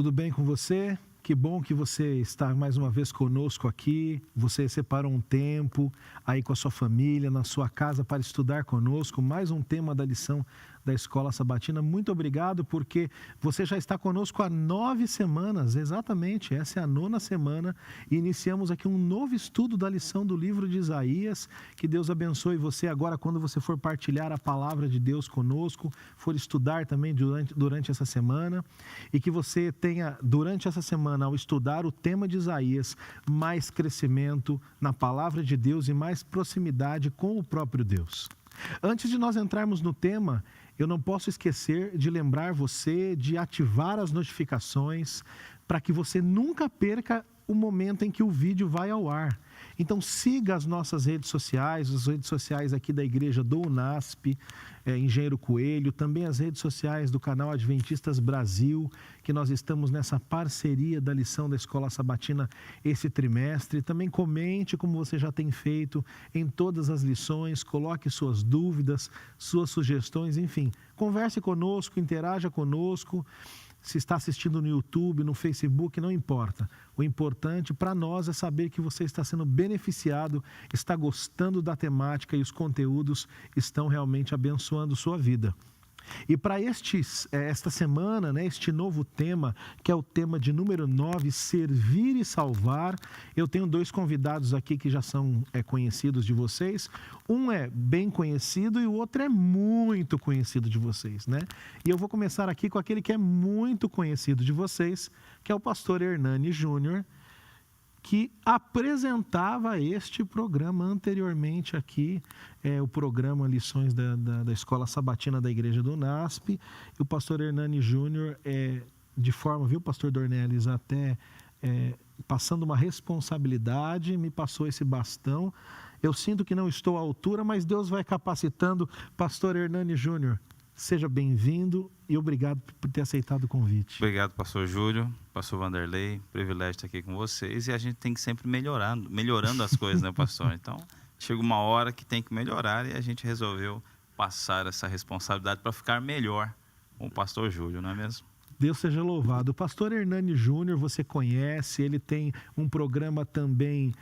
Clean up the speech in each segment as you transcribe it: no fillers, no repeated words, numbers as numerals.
Tudo bem com você? Que bom que você está mais uma vez conosco aqui. Você separou um tempo aí com a sua família, na sua casa, para estudar conosco. Mais um tema da lição da Escola Sabatina. Muito obrigado, porque você já está conosco há 9 semanas. Exatamente, essa é a 9ª semana. E iniciamos aqui um novo estudo da lição do livro de Isaías. Que Deus abençoe você agora, quando você for partilhar a palavra de Deus conosco, for estudar também durante essa semana. E que você tenha, durante essa semana, ao estudar o tema de Isaías, mais crescimento na palavra de Deus e mais proximidade com o próprio Deus. Antes de nós entrarmos no tema, eu não posso esquecer de lembrar você de ativar as notificações para que você nunca perca o momento em que o vídeo vai ao ar. Então siga as nossas redes sociais, as redes sociais aqui da Igreja do UNASP, Engenheiro Coelho, também as redes sociais do canal Adventistas Brasil, que nós estamos nessa parceria da lição da Escola Sabatina esse trimestre. Também comente, como você já tem feito, em todas as lições, coloque suas dúvidas, suas sugestões, enfim, converse conosco, interaja conosco. Se está assistindo no YouTube, no Facebook, não importa. O importante para nós é saber que você está sendo beneficiado, está gostando da temática e os conteúdos estão realmente abençoando sua vida. E para esta semana, este novo tema, que é o tema de número 9, Servir e Salvar, eu tenho 2 convidados aqui que já são conhecidos de vocês. Um é bem conhecido e o outro é muito conhecido de vocês, né? E eu vou começar aqui com aquele que é muito conhecido de vocês, que é o pastor Hernani Júnior, que apresentava este programa anteriormente aqui, o programa Lições da Escola Sabatina da Igreja do UNASP. E o pastor Hernani Júnior, de forma, viu, pastor Dornelles, até passando uma responsabilidade, me passou esse bastão. Eu sinto que não estou à altura, mas Deus vai capacitando. Pastor Hernani Júnior, seja bem-vindo e obrigado por ter aceitado o convite. Obrigado, pastor Júlio, pastor Vanderlei, privilégio estar aqui com vocês. E a gente tem que sempre melhorando as coisas, né, pastor? Então, chega uma hora que tem que melhorar e a gente resolveu passar essa responsabilidade para ficar melhor com o pastor Júlio, não é mesmo? Deus seja louvado. O pastor Hernani Júnior, você conhece, ele tem um programa também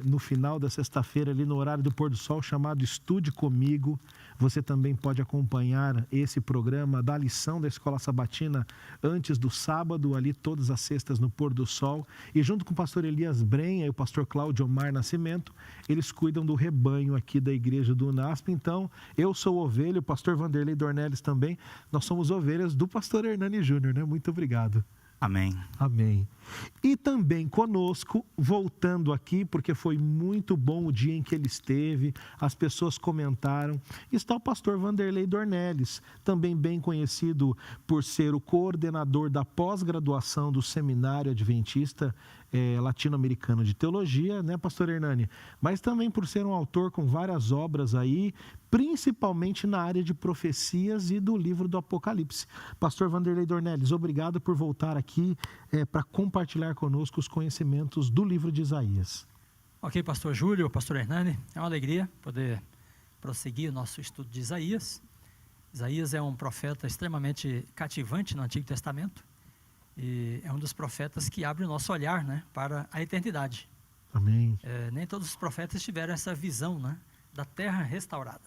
no final da sexta-feira, ali no horário do pôr do sol, chamado Estude Comigo. Você também pode acompanhar esse programa da lição da Escola Sabatina antes do sábado, ali todas as sextas no pôr do sol. E junto com o pastor Elias Brenha e o pastor Cláudio Omar Nascimento, eles cuidam do rebanho aqui da Igreja do UNASP. Então, eu sou ovelha, o pastor Vanderlei Dornelles também, nós somos ovelhas do pastor Hernani Júnior, né? Muito obrigado. Amém. Amém. E também conosco, voltando aqui, porque foi muito bom o dia em que ele esteve, as pessoas comentaram, está o pastor Vanderlei Dornelles, também bem conhecido por ser o coordenador da pós-graduação do Seminário Adventista Latino-Americano de Teologia, né, pastor Hernani? Mas também por ser um autor com várias obras aí, principalmente na área de profecias e do livro do Apocalipse. Pastor Vanderlei Dornelles, obrigado por voltar aqui para compartilhar conosco os conhecimentos do livro de Isaías. Ok, pastor Júlio, pastor Hernani, é uma alegria poder prosseguir o nosso estudo de Isaías. Isaías é um profeta extremamente cativante no Antigo Testamento e é um dos profetas que abre o nosso olhar, né, para a eternidade. Amém. Nem todos os profetas tiveram essa visão, né, da terra restaurada,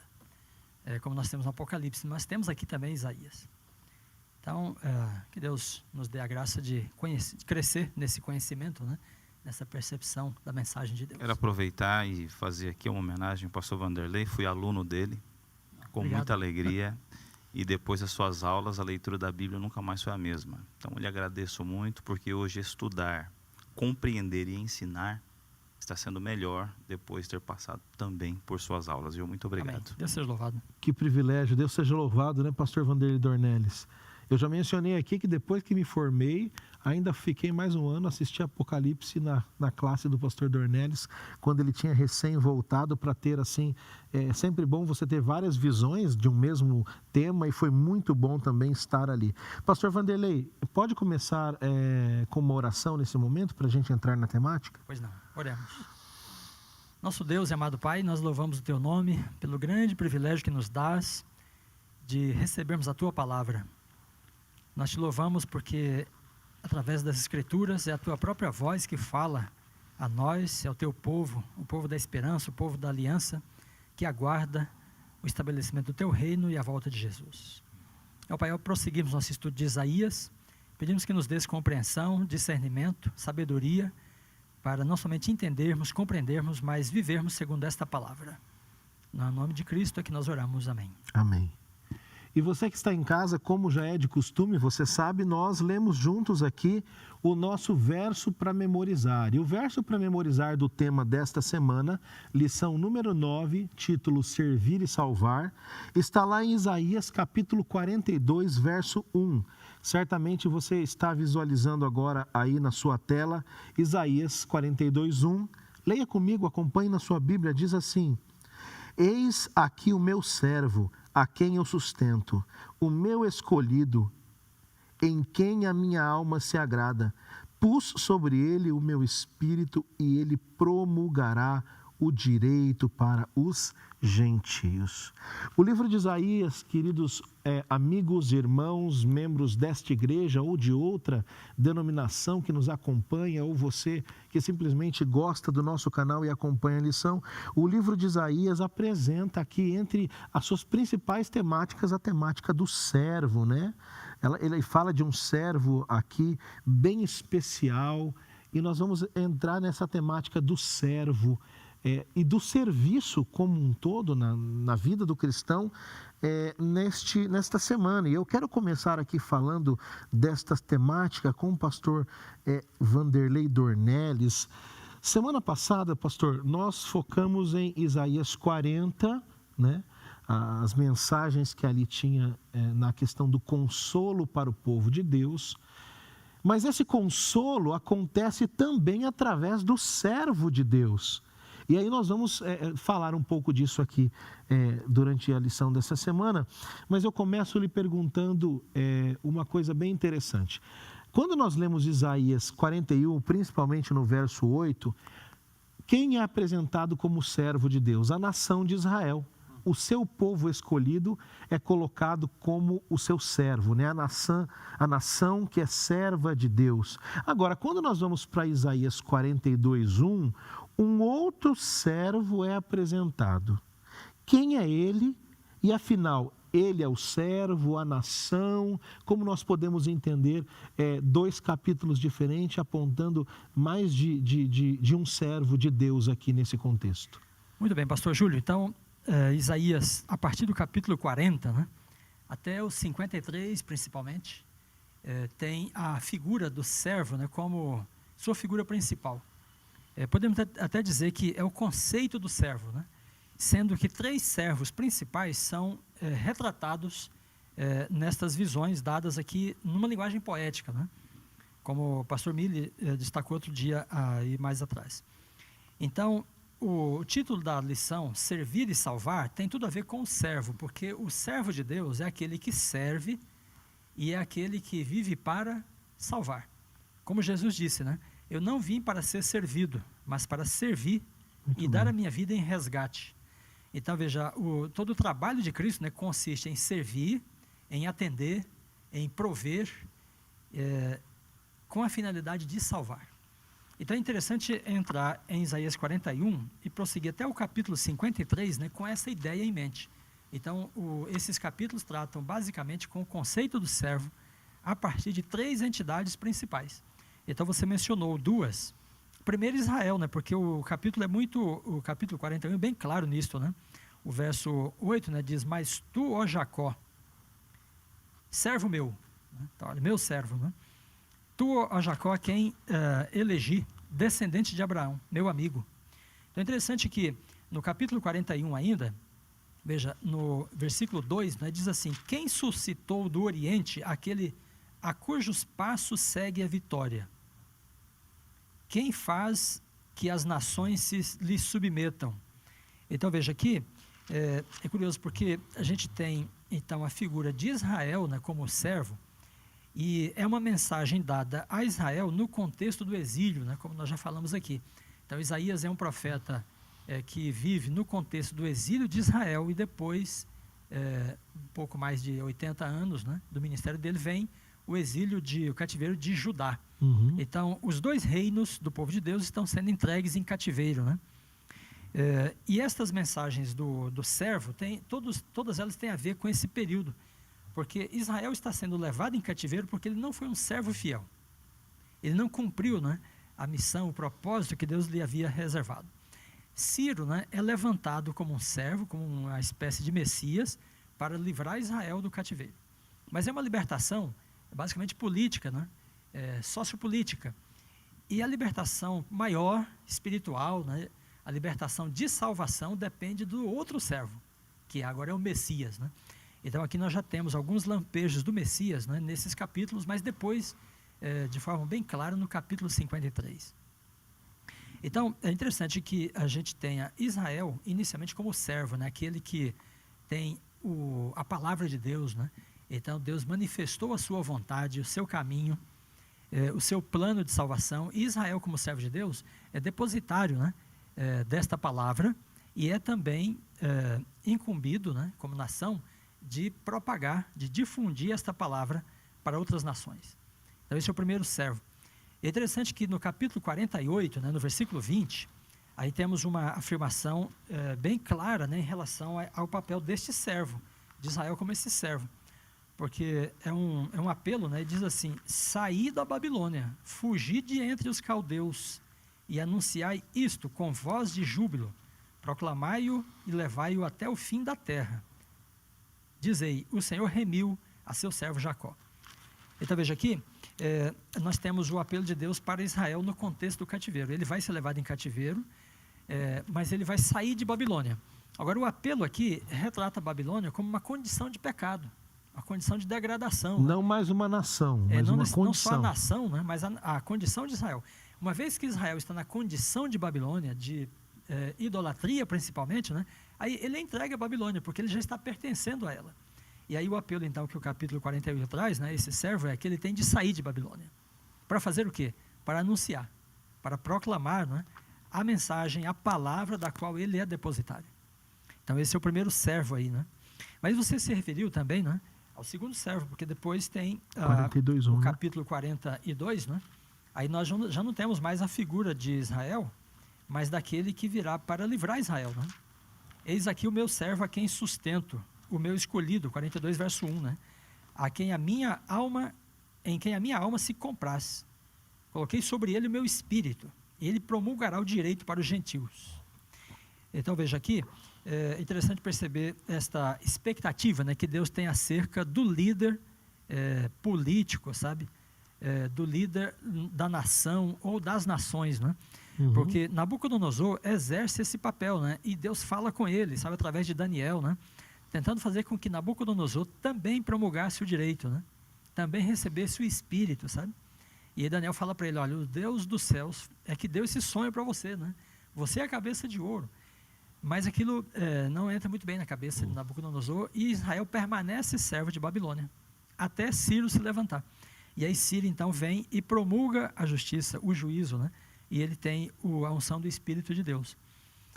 como nós temos no Apocalipse, mas temos aqui também Isaías. Então, que Deus nos dê a graça de crescer nesse conhecimento, né? Nessa percepção da mensagem de Deus. Quero aproveitar e fazer aqui uma homenagem ao pastor Vanderlei, fui aluno dele, com Obrigado. muita alegria, e depois das suas aulas, a leitura da Bíblia nunca mais foi a mesma. Então, eu lhe agradeço muito, porque hoje estudar, compreender e ensinar está sendo melhor depois de ter passado também por suas aulas. Viu? Muito obrigado. Amém. Deus seja louvado. Que privilégio, Deus seja louvado, né, pastor Vanderlei Dornelles? Eu já mencionei aqui que depois que me formei, ainda fiquei mais um ano, assisti Apocalipse na classe do pastor Dornelles, quando ele tinha recém voltado, para ter assim, é sempre bom você ter várias visões de um mesmo tema, e foi muito bom também estar ali. Pastor Vanderlei, pode começar com uma oração nesse momento, para a gente entrar na temática? Pois não, oremos. Nosso Deus e amado Pai, nós louvamos o Teu nome, pelo grande privilégio que nos dás, de recebermos a Tua palavra. Nós te louvamos porque através das Escrituras, é a tua própria voz que fala a nós, é o teu povo, o povo da esperança, o povo da aliança, que aguarda o estabelecimento do teu reino e a volta de Jesus. Pai, ao prosseguirmos nosso estudo de Isaías, pedimos que nos dês compreensão, discernimento, sabedoria, para não somente entendermos, compreendermos, mas vivermos segundo esta palavra. No nome de Cristo é que nós oramos. Amém. Amém. E você que está em casa, como já é de costume, você sabe, nós lemos juntos aqui o nosso verso para memorizar. E o verso para memorizar do tema desta semana, lição número 9, título Servir e Salvar, está lá em Isaías capítulo 42, verso 1. Certamente você está visualizando agora aí na sua tela, Isaías 42, 1. Leia comigo, acompanhe na sua Bíblia, diz assim: Eis aqui o meu servo, a quem eu sustento, o meu escolhido, em quem a minha alma se agrada. Pus sobre ele o meu espírito e ele promulgará o direito para os gentios. O livro de Isaías, queridos amigos, irmãos, membros desta igreja ou de outra denominação que nos acompanha, ou você que simplesmente gosta do nosso canal e acompanha a lição, o livro de Isaías apresenta aqui entre as suas principais temáticas a temática do servo, né? Ele fala de um servo aqui bem especial e nós vamos entrar nessa temática do servo e do serviço como um todo na vida do cristão nesta semana. E eu quero começar aqui falando desta temática com o pastor Vanderlei Dornelles. Semana passada, pastor, nós focamos em Isaías 40, né? As mensagens que ali tinha na questão do consolo para o povo de Deus. Mas esse consolo acontece também através do servo de Deus. E aí nós vamos falar um pouco disso aqui durante a lição dessa semana, mas eu começo lhe perguntando uma coisa bem interessante. Quando nós lemos Isaías 41, principalmente no verso 8, quem é apresentado como servo de Deus? A nação de Israel. O seu povo escolhido é colocado como o seu servo, né? A nação que é serva de Deus. Agora, quando nós vamos para Isaías 42, 1, um outro servo é apresentado. Quem é ele? E afinal, ele é o servo, a nação? Como nós podemos entender dois capítulos diferentes apontando mais de um servo de Deus aqui nesse contexto? Muito bem, pastor Júlio. Então, Isaías, a partir do capítulo 40, né, até o 53 principalmente, tem a figura do servo, né, como sua figura principal. Podemos até dizer que é o conceito do servo, né, sendo que 3 servos principais são retratados nestas visões dadas aqui numa linguagem poética, né, como o pastor Mille destacou outro dia aí mais atrás. Então, o título da lição, Servir e Salvar, tem tudo a ver com o servo, porque o servo de Deus é aquele que serve e é aquele que vive para salvar. Como Jesus disse, né? Eu não vim para ser servido, mas para servir e dar a minha vida em resgate. Então, veja, todo o trabalho de Cristo, né, consiste em servir, em atender, em prover, com a finalidade de salvar. Então é interessante entrar em Isaías 41 e prosseguir até o capítulo 53, né, com essa ideia em mente. Então, esses capítulos tratam basicamente com o conceito do servo a partir de 3 entidades principais. Então você mencionou 2. Primeiro Israel, né, porque o capítulo 41 é bem claro nisso, né? O verso 8, né, diz: Mas tu, ó Jacó, servo meu, né? Então, meu servo, né? Tu, ó Jacó, quem elegi, descendente de Abraão, meu amigo. Então é interessante que no capítulo 41 ainda, veja, no versículo 2, né, diz assim: Quem suscitou do Oriente aquele a cujos passos segue a vitória? Quem faz que as nações lhe submetam? Então veja aqui, é curioso porque a gente tem então a figura de Israel, né, como servo. E é uma mensagem dada a Israel no contexto do exílio, né, como nós já falamos aqui. Então, Isaías é um profeta que vive no contexto do exílio de Israel e depois, um pouco mais de 80 anos, né, do ministério dele, vem o cativeiro de Judá. Uhum. Então, os 2 reinos do povo de Deus estão sendo entregues em cativeiro, né? E estas mensagens do servo, todas elas têm a ver com esse período, porque Israel está sendo levado em cativeiro porque ele não foi um servo fiel. Ele não cumpriu, né, a missão, o propósito que Deus lhe havia reservado. Ciro, né, é levantado como um servo, como uma espécie de Messias, para livrar Israel do cativeiro. Mas é uma libertação basicamente política, né, sociopolítica. E a libertação maior, espiritual, né, a libertação de salvação depende do outro servo, que agora é o Messias, né? Então aqui nós já temos alguns lampejos do Messias, né, nesses capítulos, mas depois, de forma bem clara, no capítulo 53. Então é interessante que a gente tenha Israel inicialmente como servo, né, aquele que tem a palavra de Deus, né? Então Deus manifestou a sua vontade, o seu caminho, o seu plano de salvação. E Israel, como servo de Deus, é depositário, né, desta palavra, e é também incumbido, né, como nação, de propagar, de difundir esta palavra para outras nações. Então esse é o primeiro servo. É interessante que no capítulo 48, né, no versículo 20, aí temos uma afirmação bem clara, né, em relação ao papel deste servo, de Israel como esse servo. Porque é um apelo, né, diz assim: saí da Babilônia, fugi de entre os caldeus, e anunciai isto com voz de júbilo, proclamai-o e levai-o até o fim da terra. Dizei, o Senhor remiu a seu servo Jacó. Então veja aqui, nós temos o apelo de Deus para Israel no contexto do cativeiro. Ele vai ser levado em cativeiro, mas ele vai sair de Babilônia. Agora o apelo aqui retrata a Babilônia como uma condição de pecado, uma condição de degradação. Não mais uma nação, mas uma condição. Não só a nação, né, mas a condição de Israel. Uma vez que Israel está na condição de Babilônia, de idolatria principalmente, né, aí ele é entregue à Babilônia, porque ele já está pertencendo a ela. E aí o apelo então que o capítulo 48 traz, né, esse servo, é que ele tem de sair de Babilônia. Para fazer o quê? Para anunciar, para proclamar, né, a mensagem, a palavra da qual ele é depositário. Então esse é o primeiro servo aí, né? Mas você se referiu também, né, ao segundo servo, porque depois tem 42, o capítulo 42, né? Aí nós já não temos mais a figura de Israel, mas daquele que virá para livrar Israel, né? Eis aqui o meu servo a quem sustento, o meu escolhido, 42 verso 1, né? Em quem a minha alma se compraz. Coloquei sobre ele o meu espírito, e ele promulgará o direito para os gentios. Então veja aqui, é interessante perceber esta expectativa, né, que Deus tem acerca do líder político, sabe? Do líder da nação ou das nações, né? Uhum. Porque Nabucodonosor exerce esse papel, né? E Deus fala com ele, sabe, através de Daniel, né? Tentando fazer com que Nabucodonosor também promulgasse o direito, né? Também recebesse o espírito, sabe? E aí Daniel fala para ele: olha, o Deus dos céus é que deu esse sonho para você, né? Você é a cabeça de ouro. Mas aquilo não entra muito bem na cabeça de Nabucodonosor, e Israel permanece servo de Babilônia, até Ciro se levantar. E aí Ciro então vem e promulga a justiça, o juízo, né? E ele tem a unção do Espírito de Deus.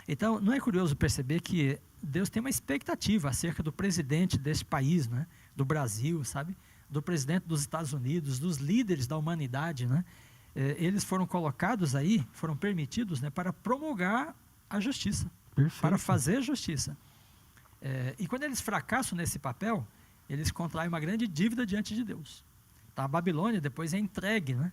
Então, não é curioso perceber que Deus tem uma expectativa acerca do presidente desse país, né? Do Brasil, sabe? Do presidente dos Estados Unidos, dos líderes da humanidade, né? Eles foram colocados aí, foram permitidos, né, para promulgar a justiça. Perfeito. Para fazer justiça. E quando eles fracassam nesse papel, eles contraem uma grande dívida diante de Deus. Tá? A Babilônia depois é entregue, né,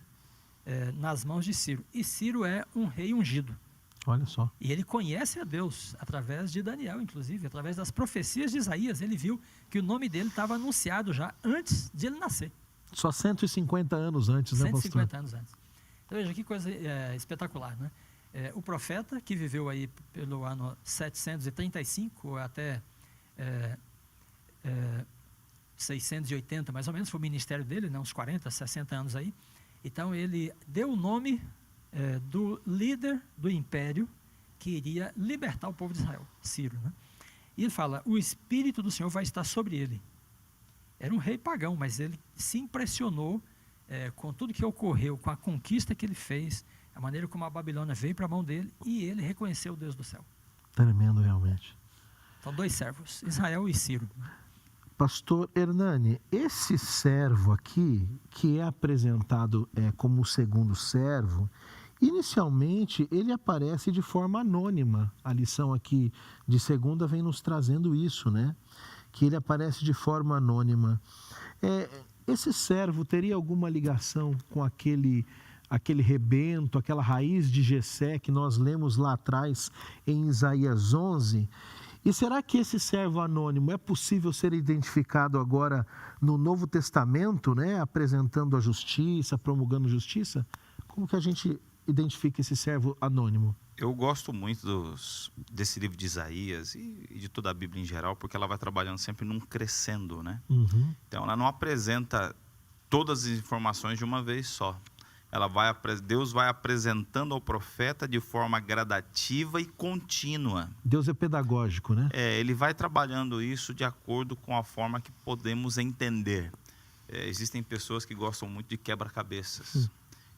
nas mãos de Ciro. E Ciro é um rei ungido. Olha só. E ele conhece a Deus, através de Daniel, inclusive, através das profecias de Isaías. Ele viu que o nome dele estava anunciado já antes de ele nascer. Só 150 anos antes, né, pastor? 150 anos antes. Então veja que coisa espetacular, né? O profeta, que viveu aí pelo ano 735 até 680, mais ou menos, foi o ministério dele, né, uns 40, 60 anos aí. Então, ele deu o nome do líder do império que iria libertar o povo de Israel, Ciro, né? E ele fala: o Espírito do Senhor vai estar sobre ele. Era um rei pagão, mas ele se impressionou com tudo que ocorreu, com a conquista que ele fez, a maneira como a Babilônia veio para a mão dele, e ele reconheceu o Deus do céu. Tremendo, realmente. Então, 2 servos, Israel e Ciro. Pastor Hernani, esse servo aqui, que é apresentado como o segundo servo, inicialmente ele aparece de forma anônima. A lição aqui de segunda vem nos trazendo isso, né? Que ele aparece de forma anônima. Esse servo teria alguma ligação com aquele rebento, aquela raiz de Jessé que nós lemos lá atrás em Isaías 11? E será que esse servo anônimo é possível ser identificado agora no Novo Testamento, né? Apresentando a justiça, promulgando justiça? Como que a gente identifica esse servo anônimo? Eu gosto muito desse livro de Isaías e de toda a Bíblia em geral, porque ela vai trabalhando sempre num crescendo, né? Uhum. Então, ela não apresenta todas as informações de uma vez só. Deus vai apresentando ao profeta de forma gradativa e contínua. Deus é pedagógico, né? Ele vai trabalhando isso de acordo com a forma que podemos entender. Existem pessoas que gostam muito de quebra-cabeças.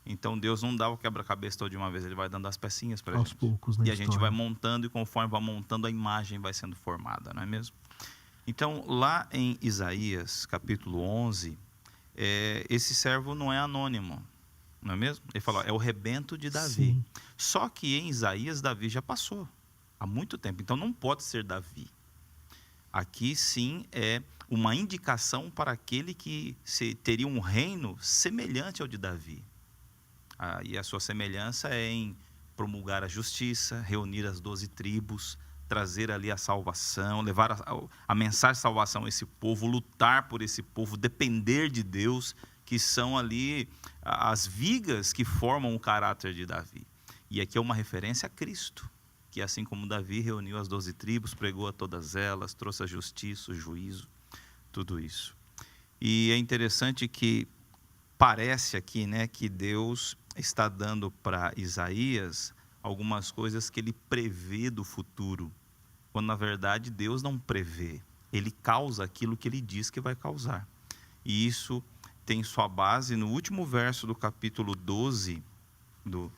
Então, Deus não dá o quebra-cabeça todo de uma vez, Ele vai dando as pecinhas para a gente. Aos poucos, na E a história. gente vai montando, e conforme vai montando, a imagem vai sendo formada, não é mesmo? Então, lá em Isaías, capítulo 11, esse servo não é anônimo, não é mesmo? Ele fala, é o rebento de Davi. Sim. Só que em Isaías, Davi já passou há muito tempo, então não pode ser Davi. Aqui sim é uma indicação para aquele que teria um reino semelhante ao de Davi. E a sua semelhança é em promulgar a justiça, reunir as 12 tribos, trazer ali a salvação, levar a mensagem de salvação a esse povo, lutar por esse povo, depender de Deus, que são ali as vigas que formam o caráter de Davi. E aqui é uma referência a Cristo, que assim como Davi reuniu as 12 tribos, pregou a todas elas, trouxe a justiça, o juízo, tudo isso. E é interessante que parece aqui, né, que Deus está dando para Isaías algumas coisas que ele prevê do futuro, quando na verdade Deus não prevê, ele causa aquilo que ele diz que vai causar. E isso tem sua base no último verso do capítulo 12, no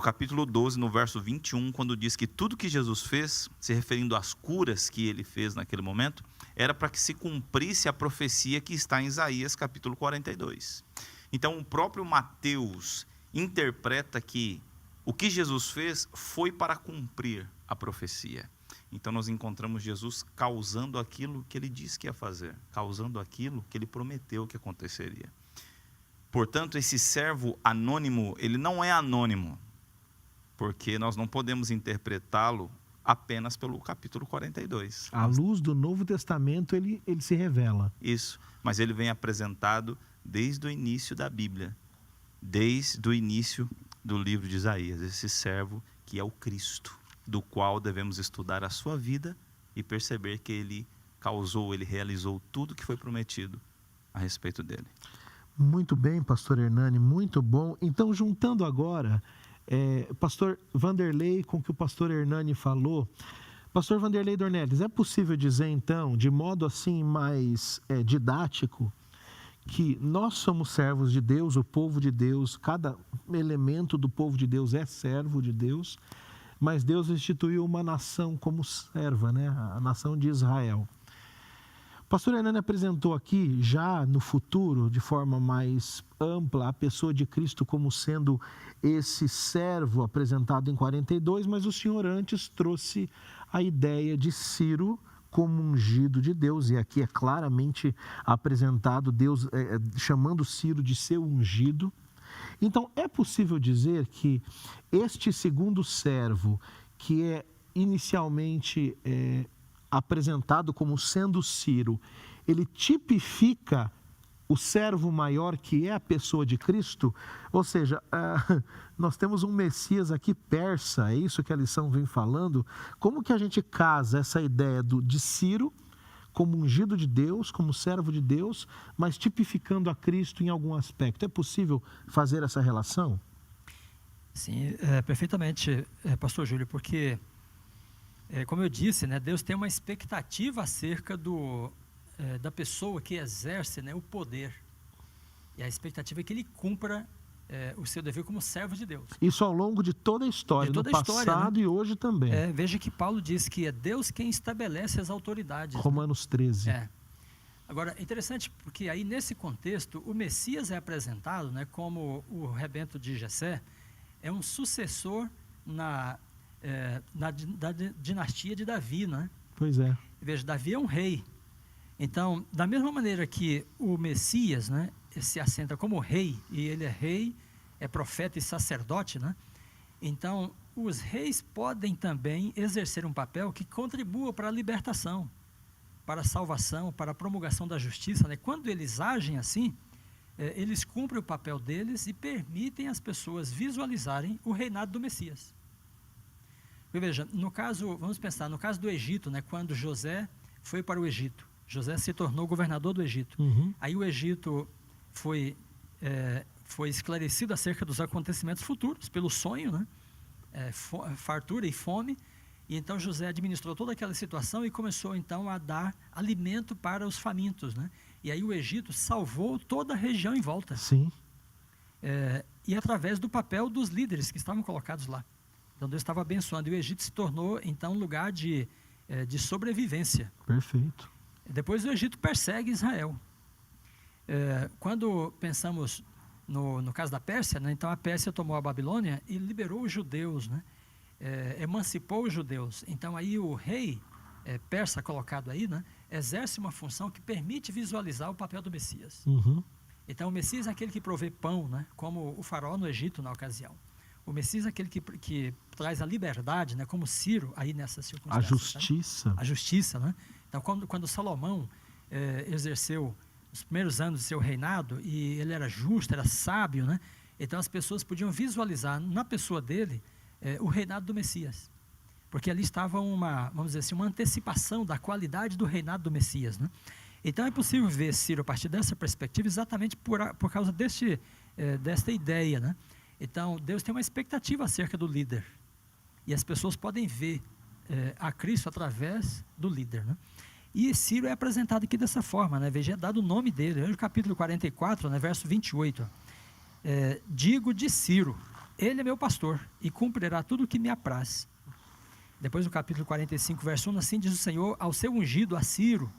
capítulo 12, no verso 21, quando diz que tudo que Jesus fez, se referindo às curas que ele fez naquele momento, era para que se cumprisse a profecia que está em Isaías capítulo 42. Então o próprio Mateus interpreta que o que Jesus fez foi para cumprir a profecia. Então nós encontramos Jesus causando aquilo que ele disse que ia fazer, causando aquilo que ele prometeu que aconteceria. Portanto, esse servo anônimo, ele não é anônimo, porque nós não podemos interpretá-lo apenas pelo capítulo 42. À luz do Novo Testamento, ele se revela. Isso, mas ele vem apresentado desde o início da Bíblia, desde o início do livro de Isaías, esse servo que é o Cristo, do qual devemos estudar a sua vida e perceber que ele realizou tudo que foi prometido a respeito dele. Muito bem, pastor Hernani, muito bom. Então, juntando agora, pastor Vanderlei com o que o pastor Hernani falou, pastor Vanderlei Dornelles, é possível dizer então, de modo assim mais didático, que nós somos servos de Deus, o povo de Deus, cada elemento do povo de Deus é servo de Deus, mas Deus instituiu uma nação como serva, né? A nação de Israel. O pastor Hernani apresentou aqui, já no futuro, de forma mais ampla, a pessoa de Cristo como sendo esse servo apresentado em 42, mas o senhor antes trouxe a ideia de Ciro como ungido de Deus, e aqui é claramente apresentado Deus chamando Ciro de seu ungido. Então, é possível dizer que este segundo servo, que é inicialmente apresentado como sendo Ciro, ele tipifica o servo maior, que é a pessoa de Cristo? Ou seja, nós temos um Messias aqui persa, é isso que a lição vem falando. Como que a gente casa essa ideia de Ciro como ungido de Deus, como servo de Deus, mas tipificando a Cristo em algum aspecto? É possível fazer essa relação? Sim, perfeitamente, pastor Júlio, porque, como eu disse, né, Deus tem uma expectativa acerca da pessoa que exerce, né, o poder. E a expectativa é que ele cumpra o seu dever como servo de Deus. Isso ao longo de toda a história, De toda no a história, passado, né? e hoje também. Veja que Paulo diz que é Deus quem estabelece as autoridades. Romanos 13. Agora, é interessante porque aí nesse contexto, o Messias é apresentado, né, como o rebento de Jessé, é um sucessor da dinastia de Davi, né? Pois é. Veja, Davi é um rei. Então, da mesma maneira que o Messias, né, se assenta como rei, e ele é rei, é profeta e sacerdote, né? Então, os reis podem também exercer um papel que contribua para a libertação, para a salvação, para a promulgação da justiça, né? Quando eles agem assim, eles cumprem o papel deles e permitem as pessoas visualizarem o reinado do Messias. Veja, no caso, vamos pensar, no caso do Egito, né, quando José foi para o Egito, José se tornou governador do Egito. Aí o Egito foi esclarecido acerca dos acontecimentos futuros, pelo sonho, né, fartura e fome, e então José administrou toda aquela situação e começou então a dar alimento para os famintos, né? E aí o Egito salvou toda a região em volta. Sim. E através do papel dos líderes que estavam colocados lá. Então Deus estava abençoando, e o Egito se tornou então um lugar de sobrevivência. Perfeito. Depois o Egito persegue Israel. Quando pensamos no caso da Pérsia, né, então a Pérsia tomou a Babilônia e liberou os judeus, né, emancipou os judeus. Então aí o rei persa colocado aí, né, exerce uma função que permite visualizar o papel do Messias. Então o Messias é aquele que provê pão, né, como o faraó no Egito na ocasião. O Messias é aquele que traz a liberdade, né, como Ciro aí nessas circunstâncias. A justiça. A justiça, né? Então quando Salomão exerceu os primeiros anos de seu reinado, e ele era justo, era sábio, né? Então as pessoas podiam visualizar na pessoa dele o reinado do Messias, porque ali estava vamos dizer assim, uma antecipação da qualidade do reinado do Messias, né? Então é possível ver Ciro a partir dessa perspectiva exatamente por causa desta ideia, né? Então Deus tem uma expectativa acerca do líder, e as pessoas podem ver a Cristo através do líder, né? E Ciro é apresentado aqui dessa forma, né? Veja, é dado o nome dele, no capítulo 44, né, verso 28. Digo de Ciro, ele é meu pastor, e cumprirá tudo o que me apraz. Depois no capítulo 45, verso 1, assim diz o Senhor ao seu ungido, a Ciro,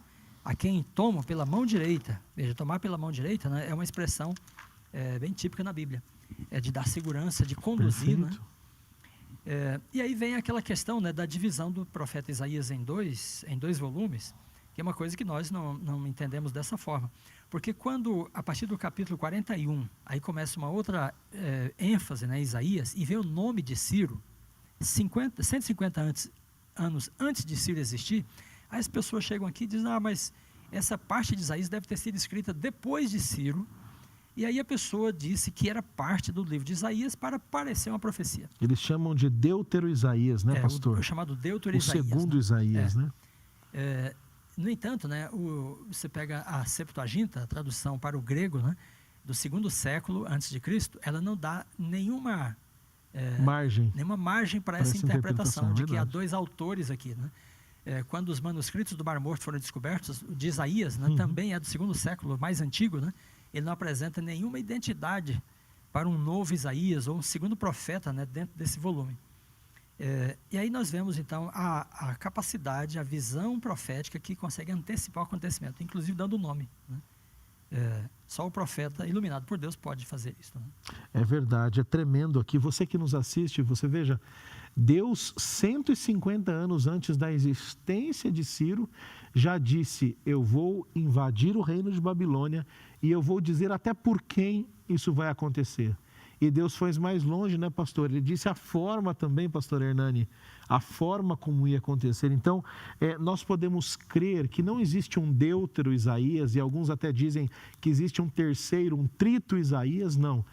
a quem tomo pela mão direita. Veja, tomar pela mão direita, né, é uma expressão bem típica na Bíblia, de dar segurança, de conduzir, né? E aí vem aquela questão, né, da divisão do profeta Isaías em dois volumes, que é uma coisa que nós não entendemos dessa forma. Porque quando, a partir do capítulo 41, aí começa uma outra ênfase, né, Isaías, e vem o nome de Ciro, 150 anos antes de Ciro existir, aí as pessoas chegam aqui e dizem, mas essa parte de Isaías deve ter sido escrita depois de Ciro, e aí a pessoa disse que era parte do livro de Isaías para parecer uma profecia. Eles chamam de Deutero-Isaías, né, pastor? O chamado Deutero-Isaías. O segundo, né? Isaías, né? No entanto, né, você pega a Septuaginta, a tradução para o grego, né, do segundo século antes de Cristo, ela não dá nenhuma margem para essa interpretação de que há dois autores aqui, né? Quando os manuscritos do Mar Morto foram descobertos, o de Isaías, né, também é do segundo século, mais antigo, né? Ele não apresenta nenhuma identidade para um novo Isaías ou um segundo profeta, né, dentro desse volume. E aí nós vemos então a capacidade, a visão profética que consegue antecipar o acontecimento, inclusive dando o nome, né? Só o profeta iluminado por Deus pode fazer isso, né? É verdade, é tremendo aqui. Você que nos assiste, você veja, Deus 150 anos antes da existência de Ciro já disse, eu vou invadir o reino de Babilônia e eu vou dizer até por quem isso vai acontecer. E Deus foi mais longe, né, pastor? Ele disse a forma também, pastor Hernani, a forma como ia acontecer. Então, nós podemos crer que não existe um Deutero Isaías, e alguns até dizem que existe um terceiro, um trito Isaías, não.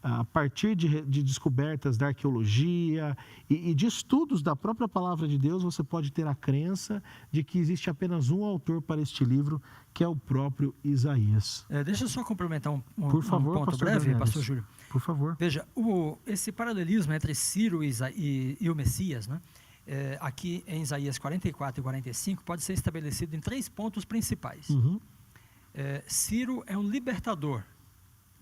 A partir de descobertas da arqueologia e de estudos da própria palavra de Deus, você pode ter a crença de que existe apenas um autor para este livro, que é o próprio Isaías. Deixa eu só complementar Por favor, um ponto breve, pastor Júlio. Por favor. Veja, esse paralelismo entre Ciro e o Messias, né, aqui em Isaías 44 e 45, pode ser estabelecido em 3 pontos principais. Ciro é um libertador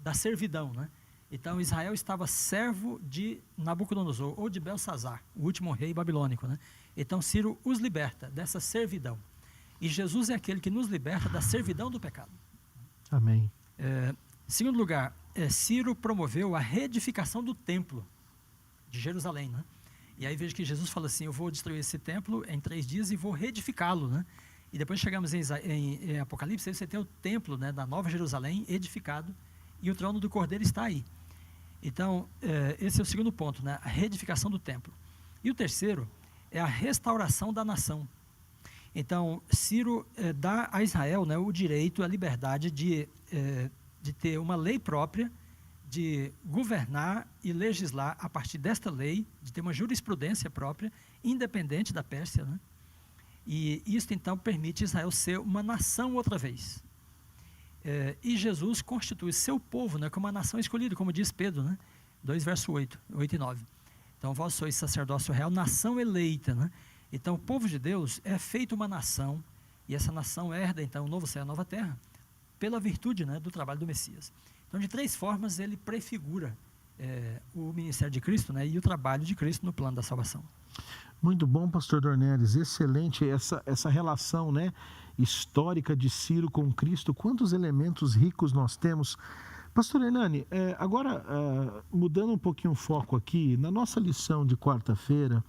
da servidão, né? Então, Israel estava servo de Nabucodonosor, ou de Belsazar, o último rei babilônico, né? Então, Ciro os liberta dessa servidão. E Jesus é aquele que nos liberta da servidão do pecado. Amém. Segundo lugar, Ciro promoveu a reedificação do templo de Jerusalém, né? E aí veja que Jesus fala assim, eu vou destruir esse templo em 3 dias e vou reedificá-lo, né? E depois chegamos em Apocalipse, aí você tem o templo, né, da Nova Jerusalém edificado e o trono do Cordeiro está aí. Então, esse é o segundo ponto, né? A reedificação do templo. E o terceiro é a restauração da nação. Então, Ciro dá a Israel, né, o direito, a liberdade de ter uma lei própria, de governar e legislar a partir desta lei, de ter uma jurisprudência própria, independente da Pérsia, né? E isso, então, permite Israel ser uma nação outra vez. E Jesus constitui seu povo, né, como uma nação escolhida, como diz Pedro, né? 2, verso 8 e 9. Então, vós sois sacerdócio real, nação eleita, né? Então, o povo de Deus é feito uma nação, e essa nação herda, então, o novo céu e a nova terra, pela virtude, né, do trabalho do Messias. Então, de 3 formas, ele prefigura o ministério de Cristo, né, e o trabalho de Cristo no plano da salvação. Muito bom, pastor Dornelles, excelente essa relação, né, histórica de Ciro com Cristo, quantos elementos ricos nós temos. Pastor Hernani, agora mudando um pouquinho o foco aqui, na nossa lição de quarta-feira,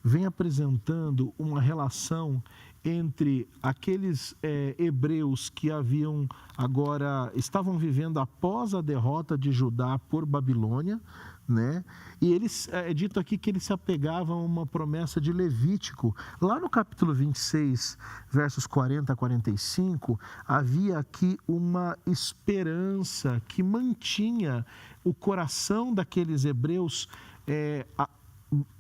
vem apresentando uma relação entre aqueles hebreus que estavam vivendo após a derrota de Judá por Babilônia, né? E eles, é dito aqui que eles se apegavam a uma promessa de Levítico. Lá no capítulo 26, versos 40 a 45, havia aqui uma esperança que mantinha o coração daqueles hebreus,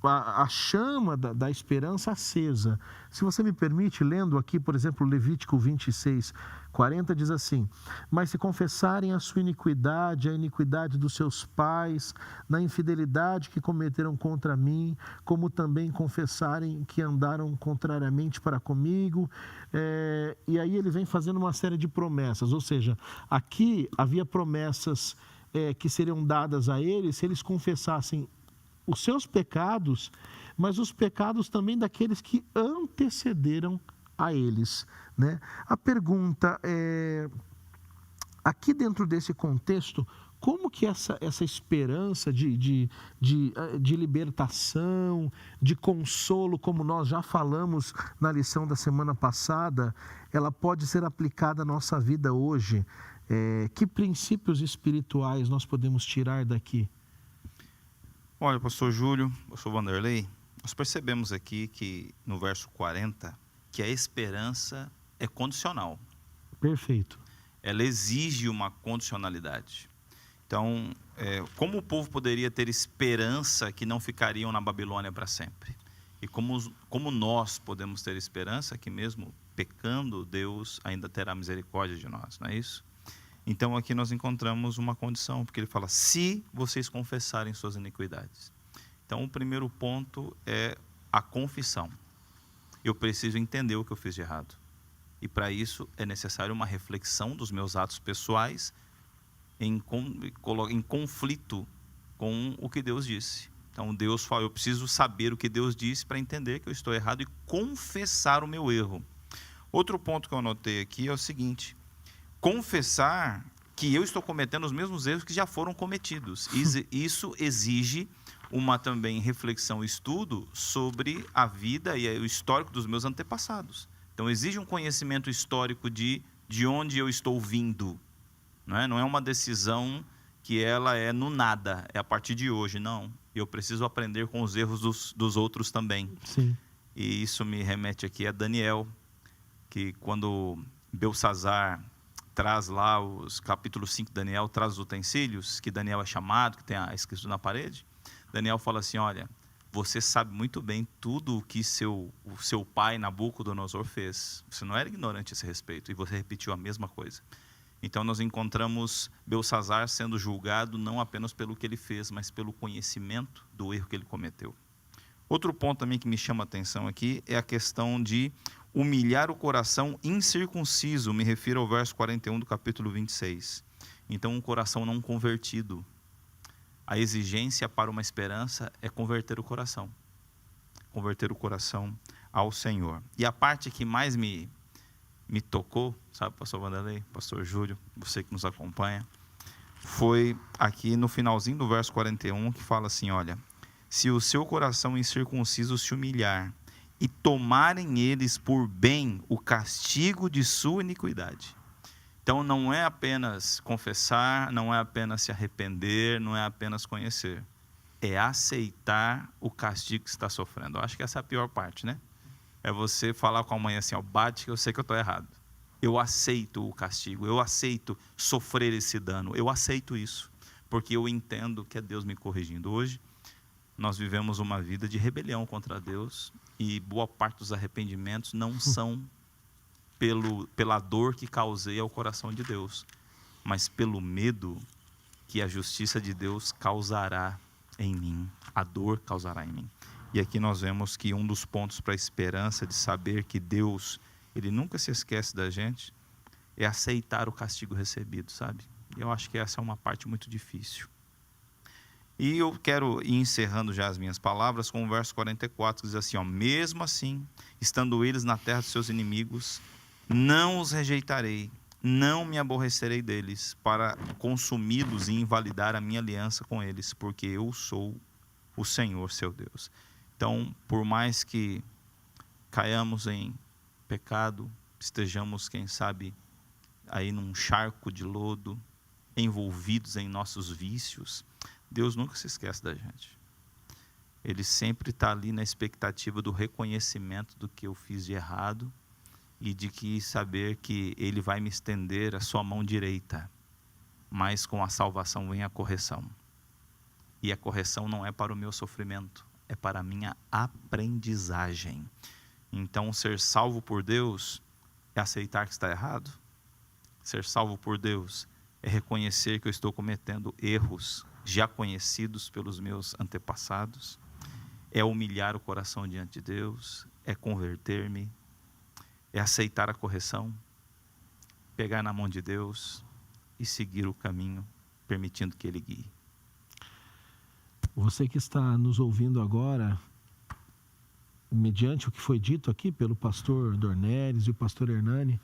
a chama da esperança acesa. Se você me permite, lendo aqui, por exemplo, Levítico 26, 40, diz assim: mas se confessarem a sua iniquidade, a iniquidade dos seus pais, na infidelidade que cometeram contra mim, como também confessarem que andaram contrariamente para comigo, e aí ele vem fazendo uma série de promessas, ou seja, aqui havia promessas que seriam dadas a eles se eles confessassem os seus pecados, mas os pecados também daqueles que antecederam a eles, né? A pergunta é, aqui dentro desse contexto, como que essa esperança de libertação, de consolo, como nós já falamos na lição da semana passada, ela pode ser aplicada à nossa vida hoje? Que princípios espirituais nós podemos tirar daqui? Olha, pastor Júlio, pastor Vanderlei, nós percebemos aqui que no verso 40, que a esperança é condicional. Perfeito. Ela exige uma condicionalidade. Então, como o povo poderia ter esperança que não ficariam na Babilônia para sempre? E como nós podemos ter esperança que mesmo pecando, Deus ainda terá misericórdia de nós, não é isso? Então, aqui nós encontramos uma condição, porque ele fala, se vocês confessarem suas iniquidades. Então, o primeiro ponto é a confissão. Eu preciso entender o que eu fiz de errado. E para isso é necessário uma reflexão dos meus atos pessoais em conflito com o que Deus disse. Então, Deus fala, eu preciso saber o que Deus disse para entender que eu estou errado e confessar o meu erro. Outro ponto que eu anotei aqui é o seguinte: confessar que eu estou cometendo os mesmos erros que já foram cometidos. Isso exige uma também reflexão e estudo sobre a vida e o histórico dos meus antepassados. Então, exige um conhecimento histórico de onde eu estou vindo. Não é uma decisão que ela é no nada, é a partir de hoje. Não, eu preciso aprender com os erros dos outros também. Sim. E isso me remete aqui a Daniel, que quando Belsazar traz lá os capítulo 5 de Daniel, traz os utensílios, que Daniel é chamado, que tem escrito na parede. Daniel fala assim, olha, você sabe muito bem tudo o que o seu pai Nabucodonosor fez. Você não era ignorante a esse respeito, e você repetiu a mesma coisa. Então nós encontramos Belsazar sendo julgado não apenas pelo que ele fez, mas pelo conhecimento do erro que ele cometeu. Outro ponto também que me chama a atenção aqui é a questão de humilhar o coração incircunciso, me refiro ao verso 41 do capítulo 26. Então, um coração não convertido. A exigência para uma esperança é converter o coração. Converter o coração ao Senhor. E a parte que mais me tocou, sabe, pastor Vanderlei, pastor Júlio, você que nos acompanha, foi aqui no finalzinho do verso 41, que fala assim, olha, se o seu coração incircunciso se humilhar e tomarem eles por bem o castigo de sua iniquidade. Então não é apenas confessar, não é apenas se arrepender, não é apenas conhecer. É aceitar o castigo que você está sofrendo. Eu acho que essa é a pior parte, né? É você falar com a mãe assim, ó, bate que eu sei que eu estou errado. Eu aceito o castigo, eu aceito sofrer esse dano, eu aceito isso, porque eu entendo que é Deus me corrigindo. Hoje, nós vivemos uma vida de rebelião contra Deus e boa parte dos arrependimentos não são pela dor que causei ao coração de Deus, mas pelo medo que a justiça de Deus causará em mim, a dor causará em mim. E aqui nós vemos que um dos pontos para a esperança de saber que Deus, Ele nunca se esquece da gente, é aceitar o castigo recebido, sabe? Eu acho que essa é uma parte muito difícil. E eu quero ir encerrando já as minhas palavras com o verso 44, que diz assim, ó, mesmo assim, estando eles na terra dos seus inimigos, não os rejeitarei, não me aborrecerei deles, para consumi-los e invalidar a minha aliança com eles, porque eu sou o Senhor, seu Deus. Então, por mais que caiamos em pecado, estejamos, quem sabe, aí num charco de lodo, envolvidos em nossos vícios, Deus nunca se esquece da gente. Ele sempre está ali na expectativa do reconhecimento do que eu fiz de errado e de que saber que Ele vai me estender a sua mão direita, mas com a salvação vem a correção. E a correção não é para o meu sofrimento, é para a minha aprendizagem. Então, ser salvo por Deus é aceitar que está errado. Ser salvo por Deus é reconhecer que eu estou cometendo erros já conhecidos pelos meus antepassados. É humilhar o coração diante de Deus, é converter-me, é aceitar a correção, pegar na mão de Deus e seguir o caminho, permitindo que Ele guie. Você que está nos ouvindo agora, mediante o que foi dito aqui pelo pastor Dornelles e o pastor Hernani,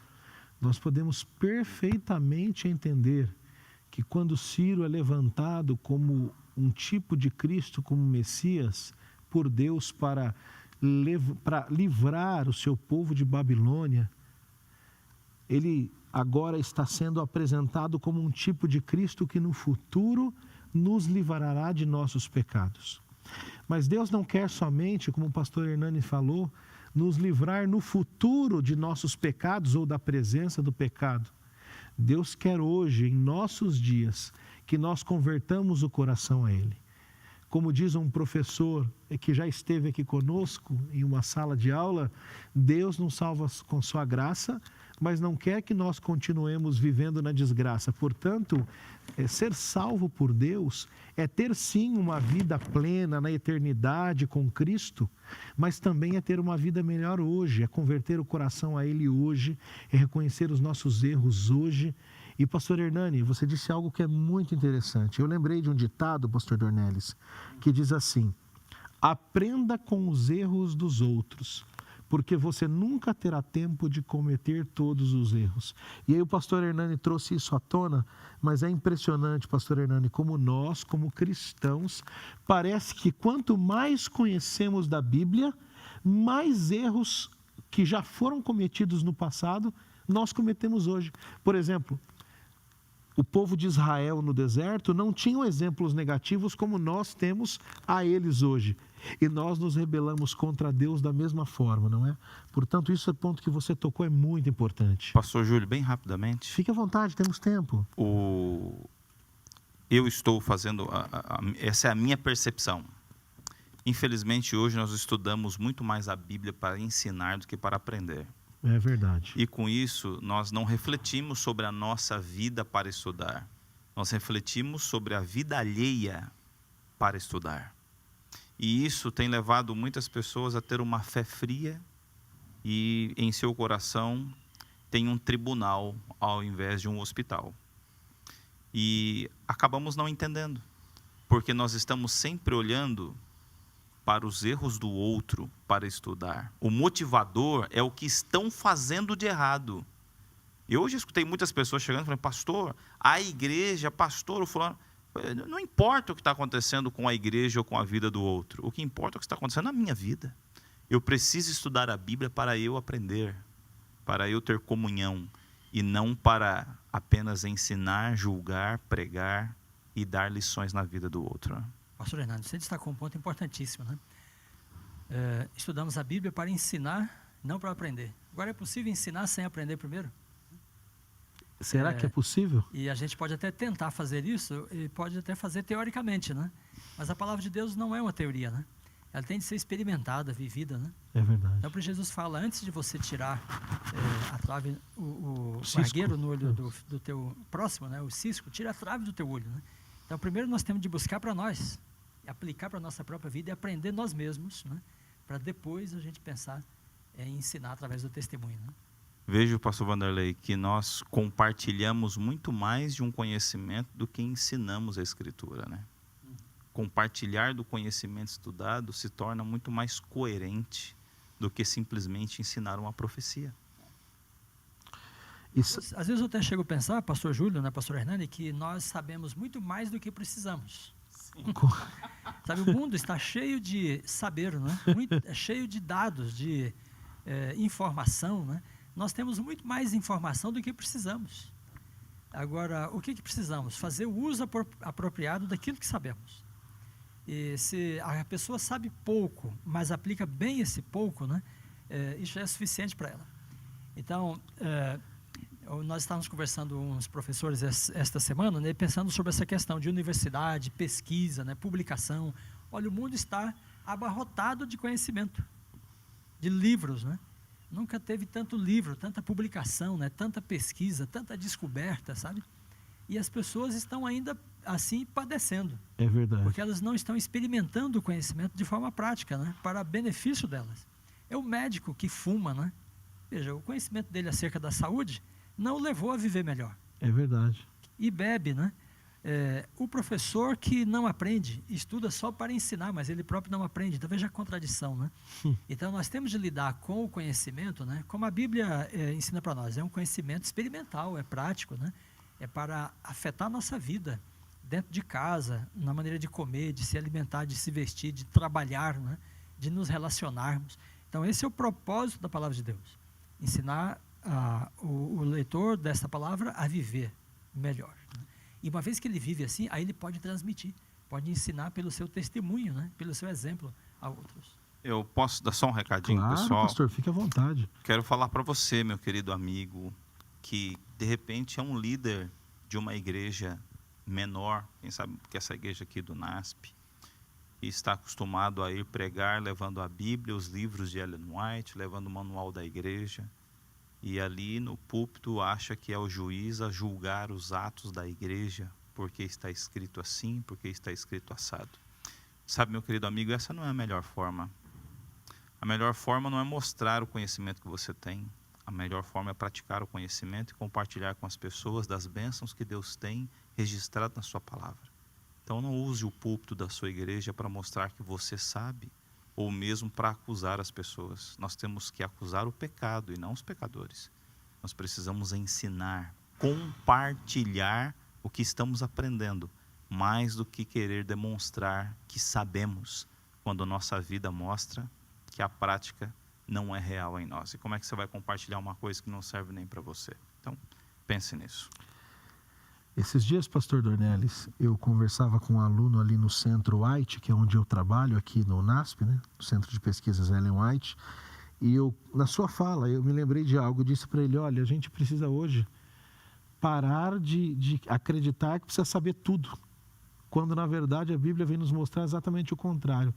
nós podemos perfeitamente entender que quando Ciro é levantado como um tipo de Cristo, como Messias, por Deus para livrar o seu povo de Babilônia, ele agora está sendo apresentado como um tipo de Cristo que no futuro nos livrará de nossos pecados. Mas Deus não quer somente, como o pastor Hernani falou, nos livrar no futuro de nossos pecados ou da presença do pecado. Deus quer hoje, em nossos dias, que nós convertamos o coração a Ele. Como diz um professor que já esteve aqui conosco em uma sala de aula, Deus nos salva com sua graça, mas não quer que nós continuemos vivendo na desgraça. Portanto, ser salvo por Deus é ter sim uma vida plena na eternidade com Cristo, mas também é ter uma vida melhor hoje, é converter o coração a Ele hoje, é reconhecer os nossos erros hoje. E pastor Hernani, você disse algo que é muito interessante. Eu lembrei de um ditado, pastor Dornelles, que diz assim: aprenda com os erros dos outros, porque você nunca terá tempo de cometer todos os erros. E aí o pastor Hernani trouxe isso à tona, mas é impressionante, pastor Hernani, como nós, como cristãos, parece que quanto mais conhecemos da Bíblia, mais erros que já foram cometidos no passado, nós cometemos hoje. Por exemplo, o povo de Israel no deserto não tinham exemplos negativos como nós temos a eles hoje. E nós nos rebelamos contra Deus da mesma forma, não é? Portanto, isso é ponto que você tocou, é muito importante. Pastor Júlio, bem rapidamente. Fique à vontade, temos tempo. Eu estou fazendo, essa é a minha percepção. Infelizmente, hoje nós estudamos muito mais a Bíblia para ensinar do que para aprender. É verdade. E com isso, nós não refletimos sobre a nossa vida para estudar. Nós refletimos sobre a vida alheia para estudar. E isso tem levado muitas pessoas a ter uma fé fria e em seu coração tem um tribunal ao invés de um hospital. E acabamos não entendendo. Porque nós estamos sempre olhando para os erros do outro para estudar. O motivador é o que estão fazendo de errado. Eu hoje escutei muitas pessoas chegando e falando, pastor, a igreja, pastor, o fulano... Não importa o que está acontecendo com a igreja ou com a vida do outro. O que importa é o que está acontecendo na minha vida. Eu preciso estudar a Bíblia para eu aprender, para eu ter comunhão, e não para apenas ensinar, julgar, pregar e dar lições na vida do outro, né? Pastor Hernando, você destacou um ponto importantíssimo, né? Estudamos a Bíblia para ensinar, não para aprender. Agora, é possível ensinar sem aprender primeiro? Será que é possível? E a gente pode até tentar fazer isso, e pode até fazer teoricamente, né? Mas a palavra de Deus não é uma teoria, né? Ela tem de ser experimentada, vivida, né? É verdade. Então, por Jesus fala, antes de você tirar a trave, o Cisco. argueiro no olho do teu próximo, né? O cisco, tira a trave do teu olho, né? Então, primeiro nós temos de buscar para nós, aplicar para a nossa própria vida e aprender nós mesmos, né? Para depois a gente pensar em ensinar através do testemunho, né? Vejo, pastor Vanderlei, que nós compartilhamos muito mais de um conhecimento do que ensinamos a Escritura, né? Compartilhar do conhecimento estudado se torna muito mais coerente do que simplesmente ensinar uma profecia. Isso, Às vezes eu até chego a pensar, pastor Júlio, né, pastor Hernani, que nós sabemos muito mais do que precisamos. Sabe, o mundo está cheio de saber, né? Cheio de dados, de informação, né? Nós temos muito mais informação do que precisamos. Agora, o que precisamos? Fazer o uso apropriado daquilo que sabemos. E se a pessoa sabe pouco, mas aplica bem esse pouco, né? Isso já é suficiente para ela. Então, nós estávamos conversando com uns professores esta semana, né, pensando sobre essa questão de universidade, pesquisa, né, publicação. Olha, o mundo está abarrotado de conhecimento, de livros, né? Nunca teve tanto livro, tanta publicação, né, tanta pesquisa, tanta descoberta, sabe? E as pessoas estão ainda assim padecendo. é verdade. Porque elas não estão experimentando o conhecimento de forma prática, né, para benefício delas. É o médico que fuma, né? Veja, o conhecimento dele acerca da saúde não o levou a viver melhor. É verdade. E bebe, né? O professor que não aprende, estuda só para ensinar, mas ele próprio não aprende. Então veja a contradição, né? Então nós temos de lidar com o conhecimento, né? Como a Bíblia ensina para nós, é um conhecimento experimental, é prático, né? É para afetar a nossa vida, dentro de casa, na maneira de comer, de se alimentar, de se vestir, de trabalhar, né? De nos relacionarmos. Então esse é o propósito da palavra de Deus, ensinar o leitor desta palavra a viver melhor, né? E uma vez que ele vive assim, aí ele pode transmitir, pode ensinar pelo seu testemunho, né? Pelo seu exemplo a outros. Eu posso dar só um recadinho, Claro, pessoal? pastor, fique à vontade. Quero falar para você, meu querido amigo, que de repente é um líder de uma igreja menor, quem sabe que essa igreja aqui do NASP, e está acostumado a ir pregar levando a Bíblia, os livros de Ellen White, levando o manual da igreja, e ali no púlpito acha que é o juiz a julgar os atos da igreja, porque está escrito assim, porque está escrito assado. Sabe, meu querido amigo, essa não é a melhor forma. A melhor forma não é mostrar o conhecimento que você tem. A melhor forma é praticar o conhecimento e compartilhar com as pessoas das bênçãos que Deus tem registrado na sua palavra. Então não use o púlpito da sua igreja para mostrar que você sabe, ou mesmo para acusar as pessoas. Nós temos que acusar o pecado e não os pecadores. Nós precisamos ensinar, compartilhar o que estamos aprendendo, mais do que querer demonstrar que sabemos, quando a nossa vida mostra que a prática não é real em nós. E como é que você vai compartilhar uma coisa que não serve nem para você? Então, pense nisso. Esses dias, pastor Dornelles, eu conversava com um aluno ali no Centro White, que é onde eu trabalho aqui no NASP, né? No Centro de Pesquisas Ellen White, e eu, na sua fala, eu me lembrei de algo, disse para ele, olha, a gente precisa hoje parar de acreditar que precisa saber tudo, quando na verdade a Bíblia vem nos mostrar exatamente o contrário.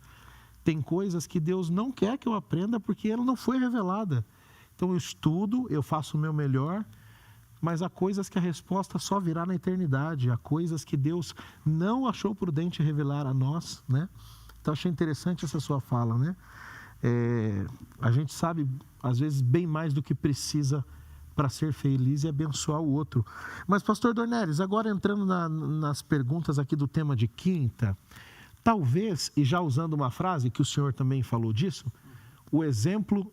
Tem coisas que Deus não quer que eu aprenda porque ela não foi revelada. Então eu estudo, eu faço o meu melhor, mas há coisas que a resposta só virá na eternidade, há coisas que Deus não achou prudente revelar a nós, né? Então achei interessante essa sua fala, né? A gente sabe, às vezes, bem mais do que precisa para ser feliz e abençoar o outro. Mas, pastor Dornelles, agora entrando nas perguntas aqui do tema de quinta, talvez, e já usando uma frase que o senhor também falou disso, o exemplo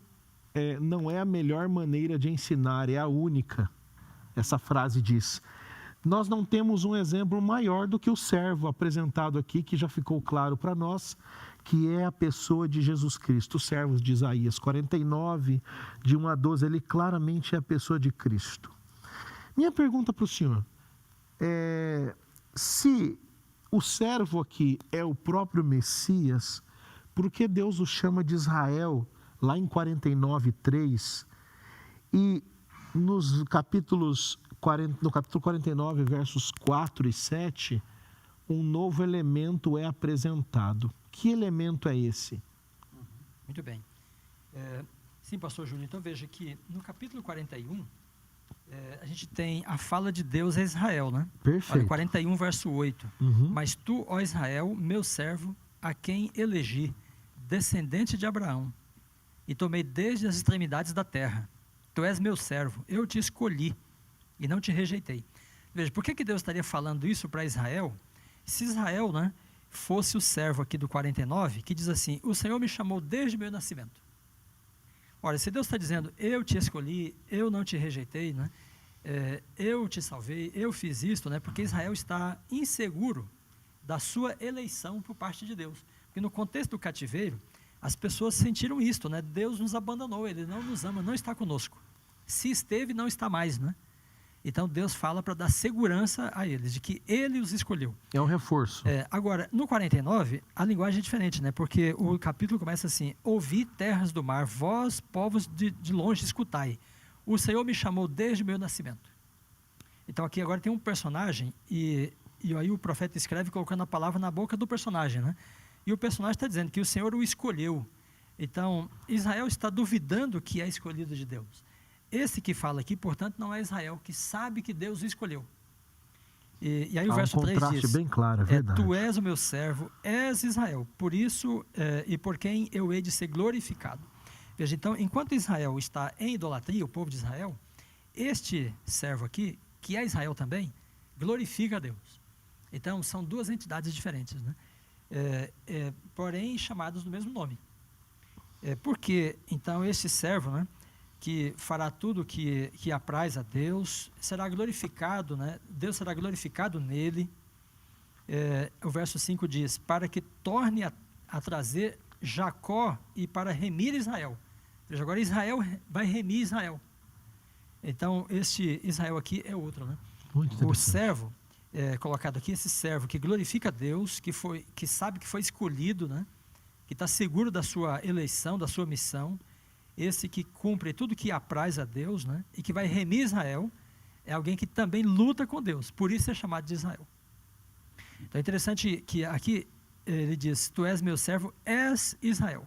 não é a melhor maneira de ensinar, é a única. Essa frase diz: nós não temos um exemplo maior do que o servo apresentado aqui, que já ficou claro para nós, que é a pessoa de Jesus Cristo. Os servos de Isaías 49, de 1 a 12, ele claramente é a pessoa de Cristo. Minha pergunta para o senhor é: se o servo aqui é o próprio Messias, por que Deus o chama de Israel, lá em 49, 3, e no capítulo 49, versos 4 e 7, um novo elemento é apresentado? Que elemento é esse? Muito bem. Sim, pastor Júnior, então veja que no capítulo 41, a gente tem a fala de Deus a Israel, né? Perfeito. Olha, 41, verso 8. Mas tu, ó Israel, meu servo, a quem elegi, descendente de Abraão, e tomei desde as extremidades da terra. Tu és meu servo, eu te escolhi e não te rejeitei. Veja, por que Deus estaria falando isso para Israel? Se Israel, né, fosse o servo aqui do 49, que diz assim: o Senhor me chamou desde o meu nascimento. Ora, se Deus está dizendo, eu te escolhi, eu não te rejeitei, né, eu te salvei, eu fiz isto, né, porque Israel está inseguro da sua eleição por parte de Deus. Porque no contexto do cativeiro, as pessoas sentiram isto, né, Deus nos abandonou, Ele não nos ama, não está conosco. Se esteve, não está mais, né? Então Deus fala para dar segurança a eles, de que Ele os escolheu. É um reforço. Agora, no 49, a linguagem é diferente, né? Porque o capítulo começa assim: ouvi terras do mar, vós, povos de longe, escutai. O Senhor me chamou desde o meu nascimento. Então aqui agora tem um personagem, e aí o profeta escreve colocando a palavra na boca do personagem, né? E o personagem está dizendo que o Senhor o escolheu. Então, Israel está duvidando que é escolhido de Deus. Esse que fala aqui, portanto, não é Israel, que sabe que Deus o escolheu. E aí o verso 3 diz: um contraste bem claro, é verdade. Tu és o meu servo, és Israel, por isso e por quem eu hei de ser glorificado. Veja, então, enquanto Israel está em idolatria, o povo de Israel, este servo aqui, que é Israel também, glorifica a Deus. Então, são duas entidades diferentes, né? Porém chamados do mesmo nome. Porque, então, este servo, né, que fará tudo que apraz a Deus, será glorificado, né? Deus será glorificado nele. O verso 5 diz: para que torne a trazer Jacó e para remir Israel. Veja, agora Israel vai remir Israel. Então, este Israel aqui é outro, né? O servo, colocado aqui, esse servo que glorifica a Deus, que sabe que foi escolhido, né? Que está seguro da sua eleição, da sua missão. Esse que cumpre tudo que apraz a Deus, né, e que vai remir Israel, é alguém que também luta com Deus, por isso é chamado de Israel. Então é interessante que aqui ele diz: tu és meu servo, és Israel.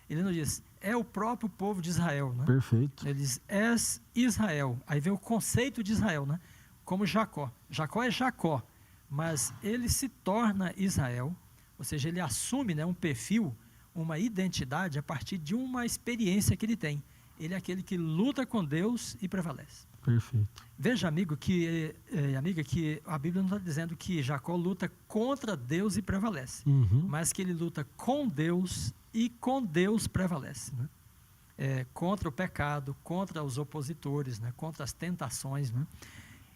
Ele não diz, é o próprio povo de Israel, né? Perfeito. Ele diz, és Israel. Aí vem o conceito de Israel, né? Como Jacó. Jacó é Jacó, mas ele se torna Israel, ou seja, ele assume, né, um perfil, uma identidade a partir de uma experiência que ele tem. Ele é aquele que luta com Deus e prevalece. Perfeito. Veja, amiga, que a Bíblia não está dizendo que Jacó luta contra Deus e prevalece, mas que ele luta com Deus e com Deus prevalece, né? Contra o pecado, contra os opositores, né? Contra as tentações, né?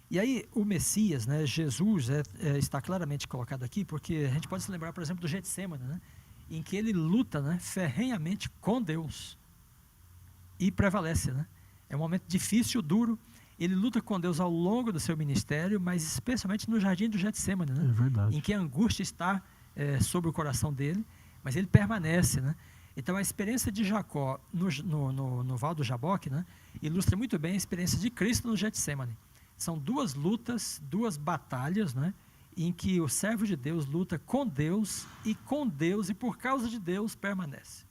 E aí o Messias, né, Jesus, está claramente colocado aqui, porque a gente pode se lembrar, por exemplo, do Getsemane, né? Em que ele luta, né, ferrenhamente com Deus e prevalece, né? É um momento difícil, duro. Ele luta com Deus ao longo do seu ministério, mas especialmente no jardim do Getsemane, né? É verdade. Em que a angústia está sobre o coração dele, mas ele permanece, né? Então a experiência de Jacó no Val do Jaboque, né, ilustra muito bem a experiência de Cristo no Getsemane. São duas lutas, duas batalhas, né, em que o servo de Deus luta com Deus e por causa de Deus permanece.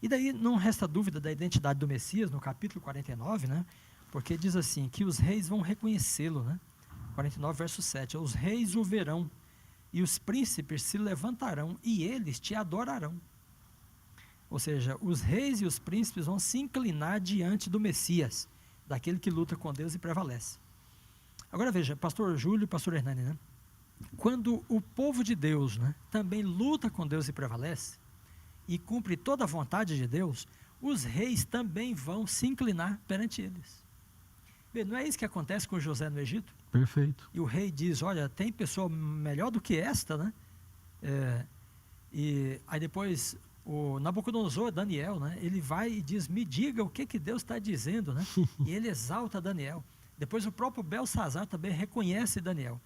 E daí não resta dúvida da identidade do Messias no capítulo 49, né, porque diz assim, que os reis vão reconhecê-lo, né? 49, verso 7, os reis o verão e os príncipes se levantarão e eles te adorarão. Ou seja, os reis e os príncipes vão se inclinar diante do Messias, daquele que luta com Deus e prevalece. Agora veja, pastor Júlio e pastor Hernani, né? Quando o povo de Deus, né, também luta com Deus e prevalece, e cumpre toda a vontade de Deus, os reis também vão se inclinar perante eles. Bem, não é isso que acontece com José no Egito? Perfeito. E o rei diz, olha, tem pessoa melhor do que esta, né? E aí depois o Nabucodonosor, Daniel, né? Ele vai e diz, me diga o que Deus está dizendo, né? E ele exalta Daniel. Depois o próprio Belsazar também reconhece Daniel.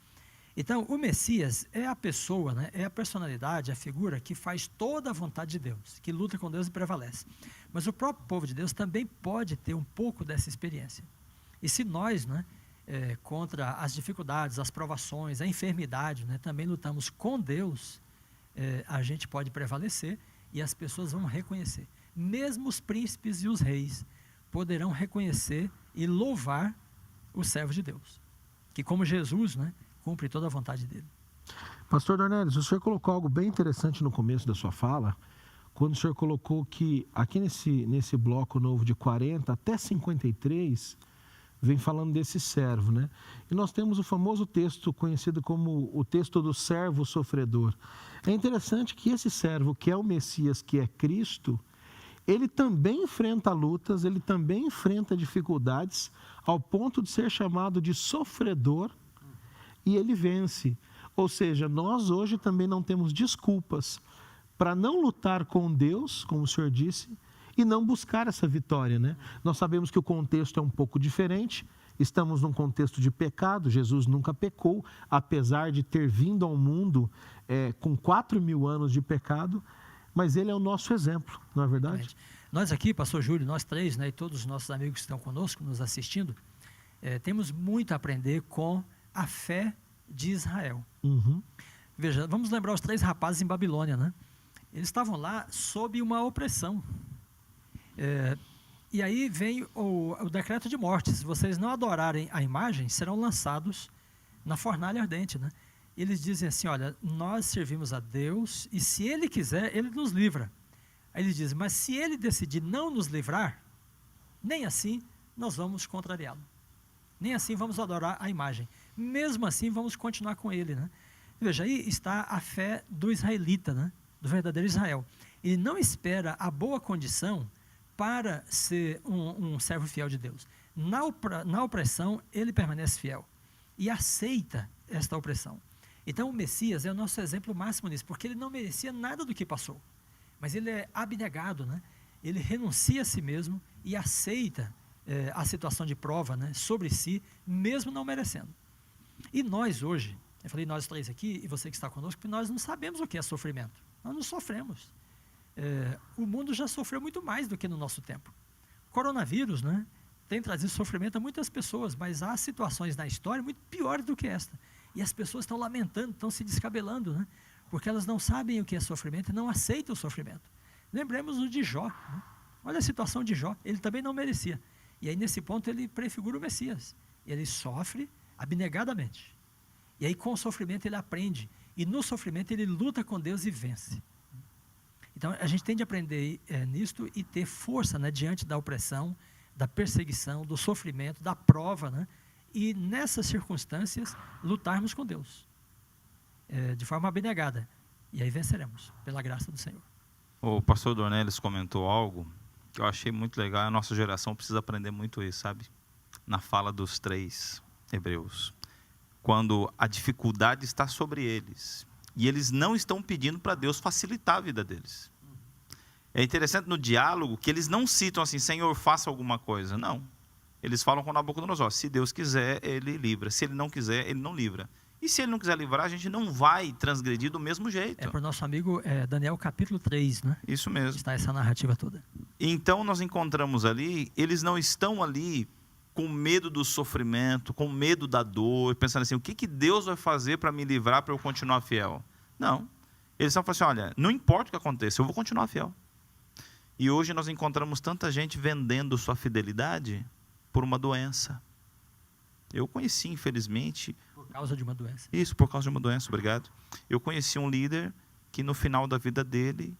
Então, o Messias é a pessoa, né? É a personalidade, a figura que faz toda a vontade de Deus, que luta com Deus e prevalece. Mas o próprio povo de Deus também pode ter um pouco dessa experiência. E se nós, né, contra as dificuldades, as provações, a enfermidade, né, também lutamos com Deus, a gente pode prevalecer e as pessoas vão reconhecer. Mesmo os príncipes e os reis poderão reconhecer e louvar o servo de Deus, que como Jesus, né, cumpre toda a vontade dele. Pastor Dornelles, o senhor colocou algo bem interessante no começo da sua fala, quando o senhor colocou que aqui nesse bloco novo de 40 até 53, vem falando desse servo, né? E nós temos o famoso texto conhecido como o texto do servo sofredor. É interessante que esse servo, que é o Messias, que é Cristo, ele também enfrenta lutas, ele também enfrenta dificuldades, ao ponto de ser chamado de sofredor, e ele vence. Ou seja, nós hoje também não temos desculpas para não lutar com Deus, como o senhor disse, e não buscar essa vitória, né? Nós sabemos que o contexto é um pouco diferente, estamos num contexto de pecado, Jesus nunca pecou, apesar de ter vindo ao mundo com 4.000 anos de pecado, mas ele é o nosso exemplo, não é verdade? Exatamente. Nós aqui, pastor Júlio, nós três, né, e todos os nossos amigos que estão conosco, nos assistindo, temos muito a aprender com a fé de Israel. Uhum. Veja, vamos lembrar os 3 rapazes em Babilônia, né? Eles estavam lá sob uma opressão. E aí vem o decreto de morte. Se vocês não adorarem a imagem, serão lançados na fornalha ardente, né? Eles dizem assim, olha, nós servimos a Deus e se Ele quiser, Ele nos livra. Aí eles dizem, mas se Ele decidir não nos livrar, nem assim nós vamos contrariá-lo. Nem assim vamos adorar a imagem. Mesmo assim vamos continuar com Ele, né? Veja, aí está a fé do israelita, né? Do verdadeiro Israel. Ele não espera a boa condição para ser um servo fiel de Deus. Na opressão, ele permanece fiel e aceita esta opressão. Então, o Messias é o nosso exemplo máximo nisso, porque ele não merecia nada do que passou, mas ele é abnegado, né? Ele renuncia a si mesmo e aceita a situação de prova, né, sobre si, mesmo não merecendo. E nós hoje, eu falei nós 3 aqui, e você que está conosco, nós não sabemos o que é sofrimento, nós não sofremos. O mundo já sofreu muito mais do que no nosso tempo. O coronavírus, né, tem trazido sofrimento a muitas pessoas, mas há situações na história muito piores do que esta. E as pessoas estão lamentando, estão se descabelando, né, porque elas não sabem o que é sofrimento e não aceitam o sofrimento. Lembremos o de Jó, né? Olha a situação de Jó, ele também não merecia. E aí nesse ponto ele prefigura o Messias. Ele sofre abnegadamente. E aí com o sofrimento ele aprende. E no sofrimento ele luta com Deus e vence. Então, a gente tem de aprender nisto e ter força, né, diante da opressão, da perseguição, do sofrimento, da prova, né, e nessas circunstâncias lutarmos com Deus, de forma abnegada. E aí venceremos, pela graça do Senhor. O pastor Dornelles comentou algo que eu achei muito legal. A nossa geração precisa aprender muito isso, sabe? Na fala dos 3 hebreus. Quando a dificuldade está sobre eles e eles não estão pedindo para Deus facilitar a vida deles. É interessante no diálogo que eles não citam assim, Senhor, faça alguma coisa. Não. Eles falam com Nabucodonosor, se Deus quiser, Ele livra. Se Ele não quiser, Ele não livra. E se Ele não quiser livrar, a gente não vai transgredir do mesmo jeito. É para o nosso amigo Daniel capítulo 3, né? Isso mesmo. Está essa narrativa toda. Então nós encontramos ali, eles não estão ali com medo do sofrimento, com medo da dor, pensando assim, o que Deus vai fazer para me livrar, para eu continuar fiel? Não. Eles estão falando assim, olha, não importa o que aconteça, eu vou continuar fiel. E hoje nós encontramos tanta gente vendendo sua fidelidade por uma doença. Eu conheci, infelizmente... Por causa de uma doença. Isso, por causa de uma doença, obrigado. Eu conheci um líder que no final da vida dele,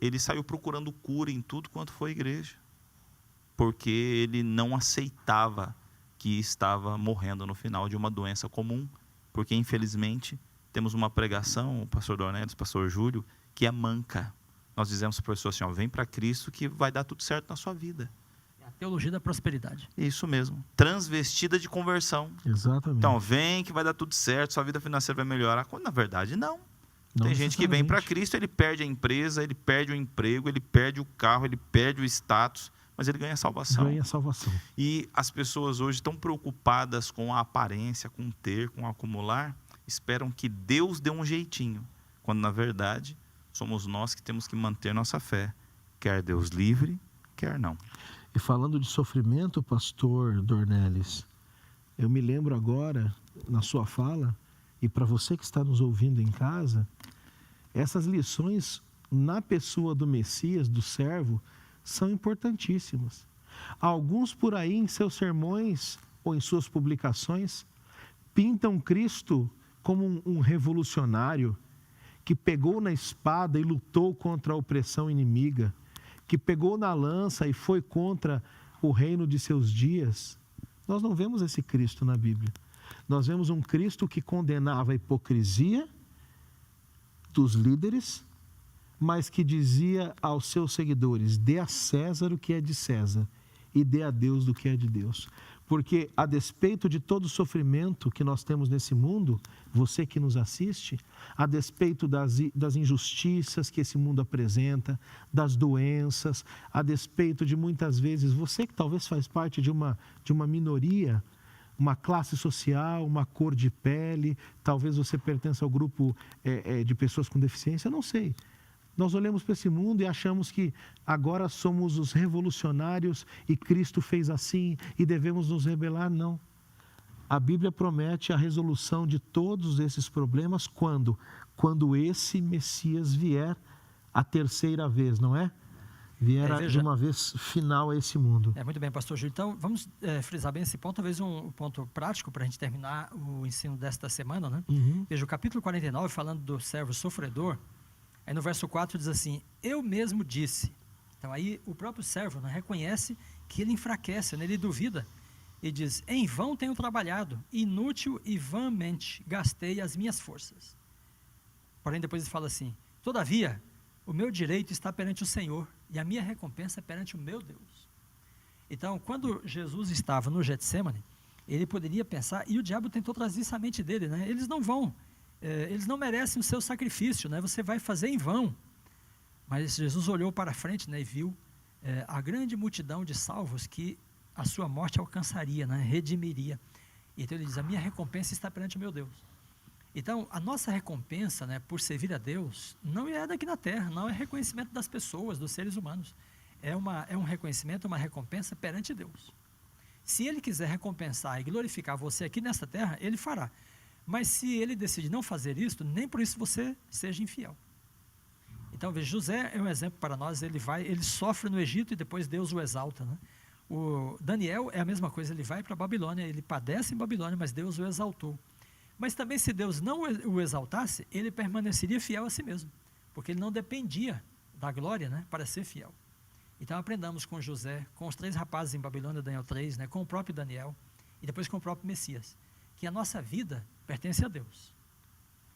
ele saiu procurando cura em tudo quanto foi igreja. porque ele não aceitava que estava morrendo no final de uma doença comum, porque infelizmente temos uma pregação, o pastor Dornelis, o pastor Júlio, que é manca. Nós dizemos para a pessoa assim, vem para Cristo que vai dar tudo certo na sua vida. É a teologia da prosperidade. Isso mesmo, transvestida de conversão. Exatamente. Então, vem que vai dar tudo certo, sua vida financeira vai melhorar. Quando na verdade não. Não Tem gente que vem para necessariamente. Cristo, ele perde a empresa, ele perde o emprego, ele perde o carro, ele perde o status, mas ele ganha salvação. Ganha salvação. E as pessoas hoje estão preocupadas com a aparência, com ter, com acumular, esperam que Deus dê um jeitinho, quando na verdade somos nós que temos que manter nossa fé, quer Deus livre, quer não. E falando de sofrimento, pastor Dornelis, eu me lembro agora, na sua fala, e para você que está nos ouvindo em casa, essas lições na pessoa do Messias, do servo, são importantíssimas. Alguns por aí em seus sermões ou em suas publicações pintam Cristo como um revolucionário que pegou na espada e lutou contra a opressão inimiga, que pegou na lança e foi contra o reino de seus dias. Nós não vemos esse Cristo na Bíblia. Nós vemos um Cristo que condenava a hipocrisia dos líderes, mas que dizia aos seus seguidores, dê a César o que é de César e dê a Deus do que é de Deus. Porque a despeito de todo o sofrimento que nós temos nesse mundo, você que nos assiste, a despeito das injustiças que esse mundo apresenta, das doenças, a despeito de muitas vezes, você que talvez faz parte de uma minoria, uma classe social, uma cor de pele, talvez você pertença ao grupo de pessoas com deficiência, eu não sei. Nós olhamos para esse mundo e achamos que agora somos os revolucionários e Cristo fez assim e devemos nos rebelar. Não. A Bíblia promete a resolução de todos esses problemas quando esse Messias vier a terceira vez, não é? Vier de uma vez final a esse mundo. Muito bem, pastor Júlio. Então, vamos frisar bem esse ponto, talvez um ponto prático para a gente terminar o ensino desta semana, né? Veja, o capítulo 49, falando do servo sofredor, aí no verso 4 diz assim, eu mesmo disse. Então aí o próprio servo, né, reconhece que ele enfraquece, né, ele duvida. E diz, em vão tenho trabalhado, inútil e vãmente gastei as minhas forças. Porém depois ele fala assim, todavia, o meu direito está perante o Senhor e a minha recompensa é perante o meu Deus. Então, quando Jesus estava no Getsemane, ele poderia pensar, e o diabo tentou trazer isso à mente dele, né? Eles não merecem o seu sacrifício, né? Você vai fazer em vão. Mas Jesus olhou para frente, né, e viu a grande multidão de salvos que a sua morte alcançaria, né, redimiria. Então ele diz, a minha recompensa está perante o meu Deus. Então, a nossa recompensa, né, por servir a Deus, não é daqui na terra, não é reconhecimento das pessoas, dos seres humanos. É um reconhecimento, uma recompensa perante Deus. Se Ele quiser recompensar e glorificar você aqui nesta terra, Ele fará. Mas se Ele decide não fazer isso, nem por isso você seja infiel. Então, veja, José é um exemplo para nós, ele sofre no Egito e depois Deus o exalta, né? O Daniel é a mesma coisa, ele vai para a Babilônia, ele padece em Babilônia, mas Deus o exaltou. Mas também se Deus não o exaltasse, ele permaneceria fiel a si mesmo, porque ele não dependia da glória, né, para ser fiel. Então aprendamos com José, com os 3 rapazes em Babilônia, Daniel 3, né, com o próprio Daniel e depois com o próprio Messias, que a nossa vida pertence a Deus.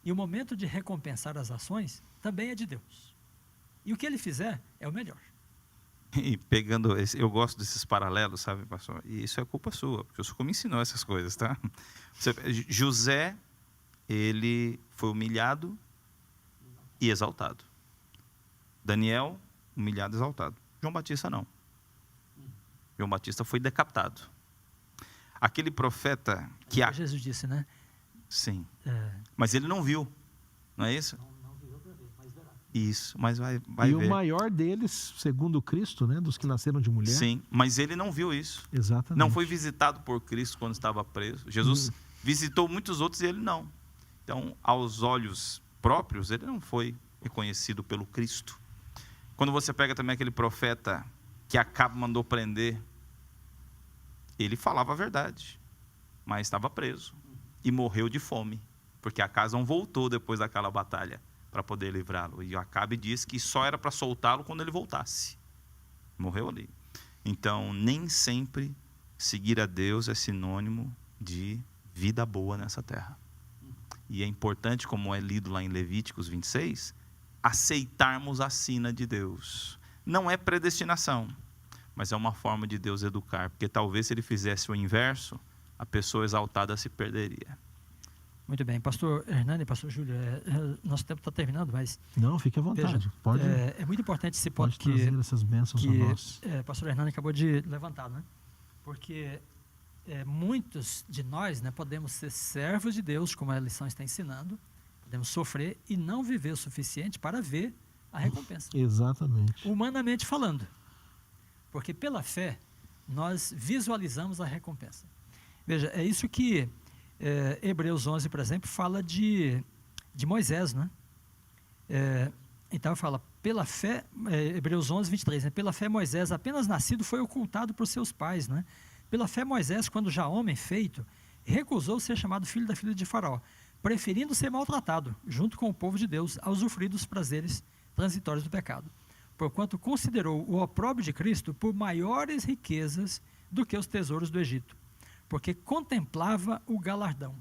E o momento de recompensar as ações também é de Deus. E o que ele fizer é o melhor. E pegando, eu gosto desses paralelos, sabe, pastor? E isso é culpa sua, porque o senhor me ensinou essas coisas, tá? José, ele foi humilhado e exaltado. Daniel, humilhado e exaltado. João Batista não. João Batista foi decapitado. Aquele profeta que... Jesus disse, né? Sim. Mas ele não viu, não é isso? Não viu para ver, mas verá. Isso, mas vai e ver. O maior deles, segundo Cristo, né, dos que nasceram de mulher. Sim, mas ele não viu isso. Exatamente. Não foi visitado por Cristo quando estava preso. Jesus visitou muitos outros e ele não. Então, aos olhos próprios, ele não foi reconhecido pelo Cristo. Quando você pega também aquele profeta que Acabe mandou prender, ele falava a verdade, mas estava preso e morreu de fome, porque Acabe não voltou depois daquela batalha para poder livrá-lo. E Acabe disse que só era para soltá-lo quando ele voltasse. Morreu ali. Então, nem sempre seguir a Deus é sinônimo de vida boa nessa terra. E é importante, como é lido lá em Levíticos 26, aceitarmos a sina de Deus. Não é predestinação, mas é uma forma de Deus educar, porque talvez se ele fizesse o inverso, a pessoa exaltada se perderia. Muito bem, pastor Hernani, pastor Júlio, nosso tempo está terminando, mas... Não, fique à vontade. Veja, pode é muito importante esse ponto trazer essas bênçãos a nós. pastor Hernani acabou de levantar, né? Porque muitos de nós, né, podemos ser servos de Deus, como a lição está ensinando, podemos sofrer e não viver o suficiente para ver a recompensa. Exatamente. Humanamente falando. Porque pela fé, nós visualizamos a recompensa. Veja, é isso que Hebreus 11, por exemplo, fala de Moisés, né? Então fala, pela fé, Hebreus 11, 23, né? Pela fé Moisés, apenas nascido, foi ocultado por seus pais, né? Pela fé Moisés, quando já homem feito, recusou ser chamado filho da filha de Faraó, preferindo ser maltratado, junto com o povo de Deus, a usufruir dos prazeres transitórios do pecado, porquanto considerou o opróbrio de Cristo por maiores riquezas do que os tesouros do Egito, porque contemplava o galardão.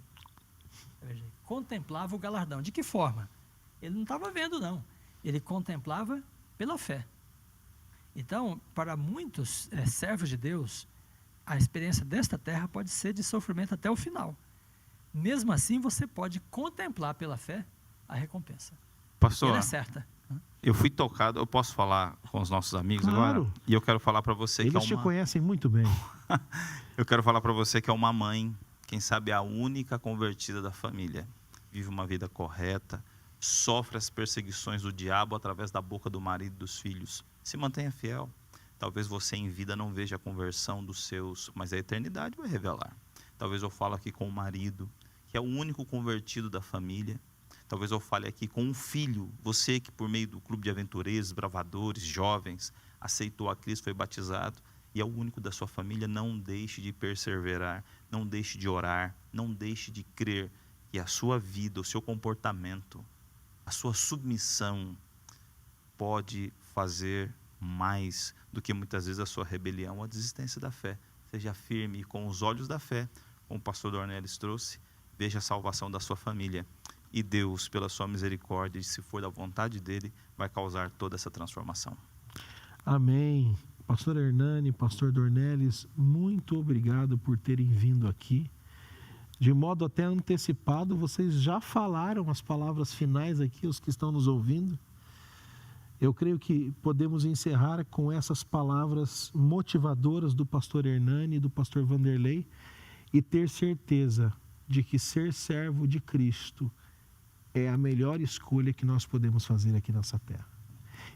Contemplava o galardão. De que forma? Ele não estava vendo, não. Ele contemplava pela fé. Então, para muitos servos de Deus, a experiência desta terra pode ser de sofrimento até o final. Mesmo assim, você pode contemplar pela fé a recompensa. Pastor, ela é certa. Eu fui tocado, eu posso falar com os nossos amigos Claro. agora? E eu quero falar para você Eles que é te uma... conhecem muito bem. Eu quero falar para você que é uma mãe, quem sabe a única convertida da família. Vive uma vida correta, sofre as perseguições do diabo através da boca do marido e dos filhos. Se mantenha fiel. Talvez você em vida não veja a conversão dos seus, mas a eternidade vai revelar. Talvez eu fale aqui com o marido, que é o único convertido da família. Talvez eu fale aqui com um filho, você que por meio do clube de aventureiros, bravadores, jovens, aceitou a Cristo, foi batizado, e é o único da sua família. Não deixe de perseverar, não deixe de orar, não deixe de crer que a sua vida, o seu comportamento, a sua submissão pode fazer mais do que muitas vezes a sua rebelião ou a desistência da fé. Seja firme e com os olhos da fé, como o pastor Dornelis trouxe, veja a salvação da sua família. E Deus, pela sua misericórdia, se for da vontade dele, vai causar toda essa transformação. Amém. Pastor Hernani, pastor Dornelis, muito obrigado por terem vindo aqui. De modo até antecipado, vocês já falaram as palavras finais aqui, os que estão nos ouvindo. Eu creio que podemos encerrar com essas palavras motivadoras do pastor Hernani e do pastor Vanderlei e ter certeza de que ser servo de Cristo é a melhor escolha que nós podemos fazer aqui nessa terra.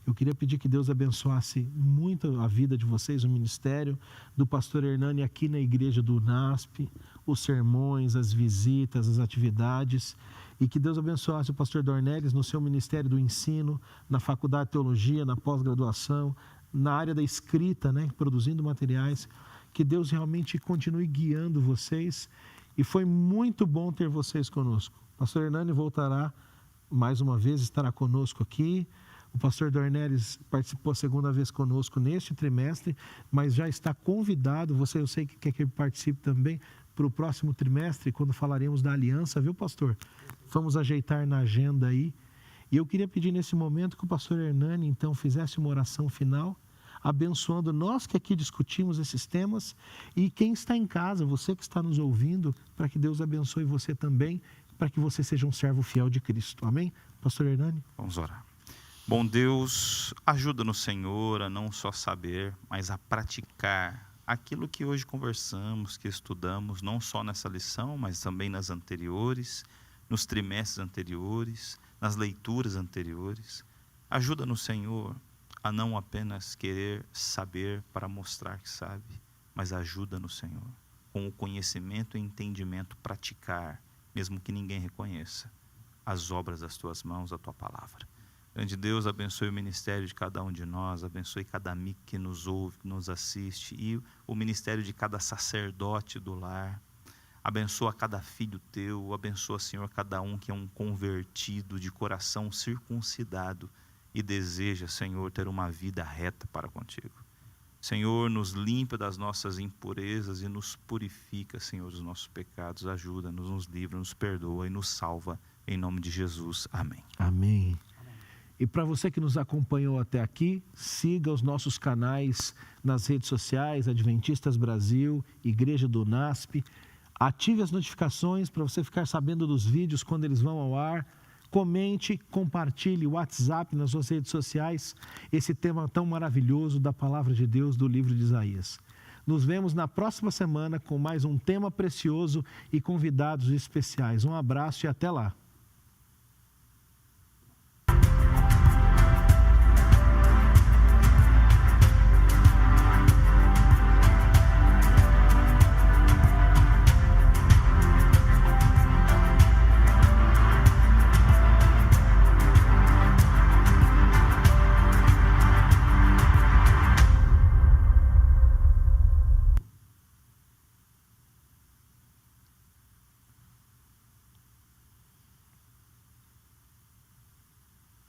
Eu queria pedir que Deus abençoasse muito a vida de vocês, o ministério do pastor Hernani aqui na igreja do UNASP, os sermões, as visitas, as atividades, e que Deus abençoasse o pastor Dornelis no seu ministério do ensino, na faculdade de teologia, na pós-graduação, na área da escrita, né, produzindo materiais, que Deus realmente continue guiando vocês, e foi muito bom ter vocês conosco. O pastor Hernani voltará mais uma vez, estará conosco aqui. O pastor Dornelis participou a segunda vez conosco neste trimestre, mas já está convidado, eu sei que quer que ele participe também, para o próximo trimestre, quando falaremos da aliança, viu, pastor? Vamos ajeitar na agenda aí. E eu queria pedir nesse momento que o pastor Hernani, então, fizesse uma oração final, abençoando nós que aqui discutimos esses temas e quem está em casa, você que está nos ouvindo, para que Deus abençoe você também, para que você seja um servo fiel de Cristo. Amém? Pastor Hernani? Vamos orar. Bom Deus, ajuda-nos, Senhor, a não só saber, mas a praticar aquilo que hoje conversamos, que estudamos, não só nessa lição, mas também nas anteriores, nos trimestres anteriores, nas leituras anteriores. Ajuda-nos, Senhor, a não apenas querer saber para mostrar que sabe, mas ajuda-nos, Senhor, com o conhecimento e entendimento, praticar, mesmo que ninguém reconheça, as obras das Tuas mãos, a Tua palavra. Grande Deus, abençoe o ministério de cada um de nós, abençoe cada amigo que nos ouve, que nos assiste, e o ministério de cada sacerdote do lar. Abençoa cada filho Teu, abençoa, Senhor, cada um que é um convertido, de coração circuncidado, e deseja, Senhor, ter uma vida reta para contigo. Senhor, nos limpa das nossas impurezas e nos purifica, Senhor, dos nossos pecados. Ajuda-nos, nos livra, nos perdoa e nos salva. Em nome de Jesus. Amém. Amém. E para você que nos acompanhou até aqui, siga os nossos canais nas redes sociais, Adventistas Brasil, Igreja do NASP. Ative as notificações para você ficar sabendo dos vídeos quando eles vão ao ar. Comente, compartilhe o WhatsApp nas suas redes sociais, esse tema tão maravilhoso da Palavra de Deus do livro de Isaías. Nos vemos na próxima semana com mais um tema precioso e convidados especiais. Um abraço e até lá.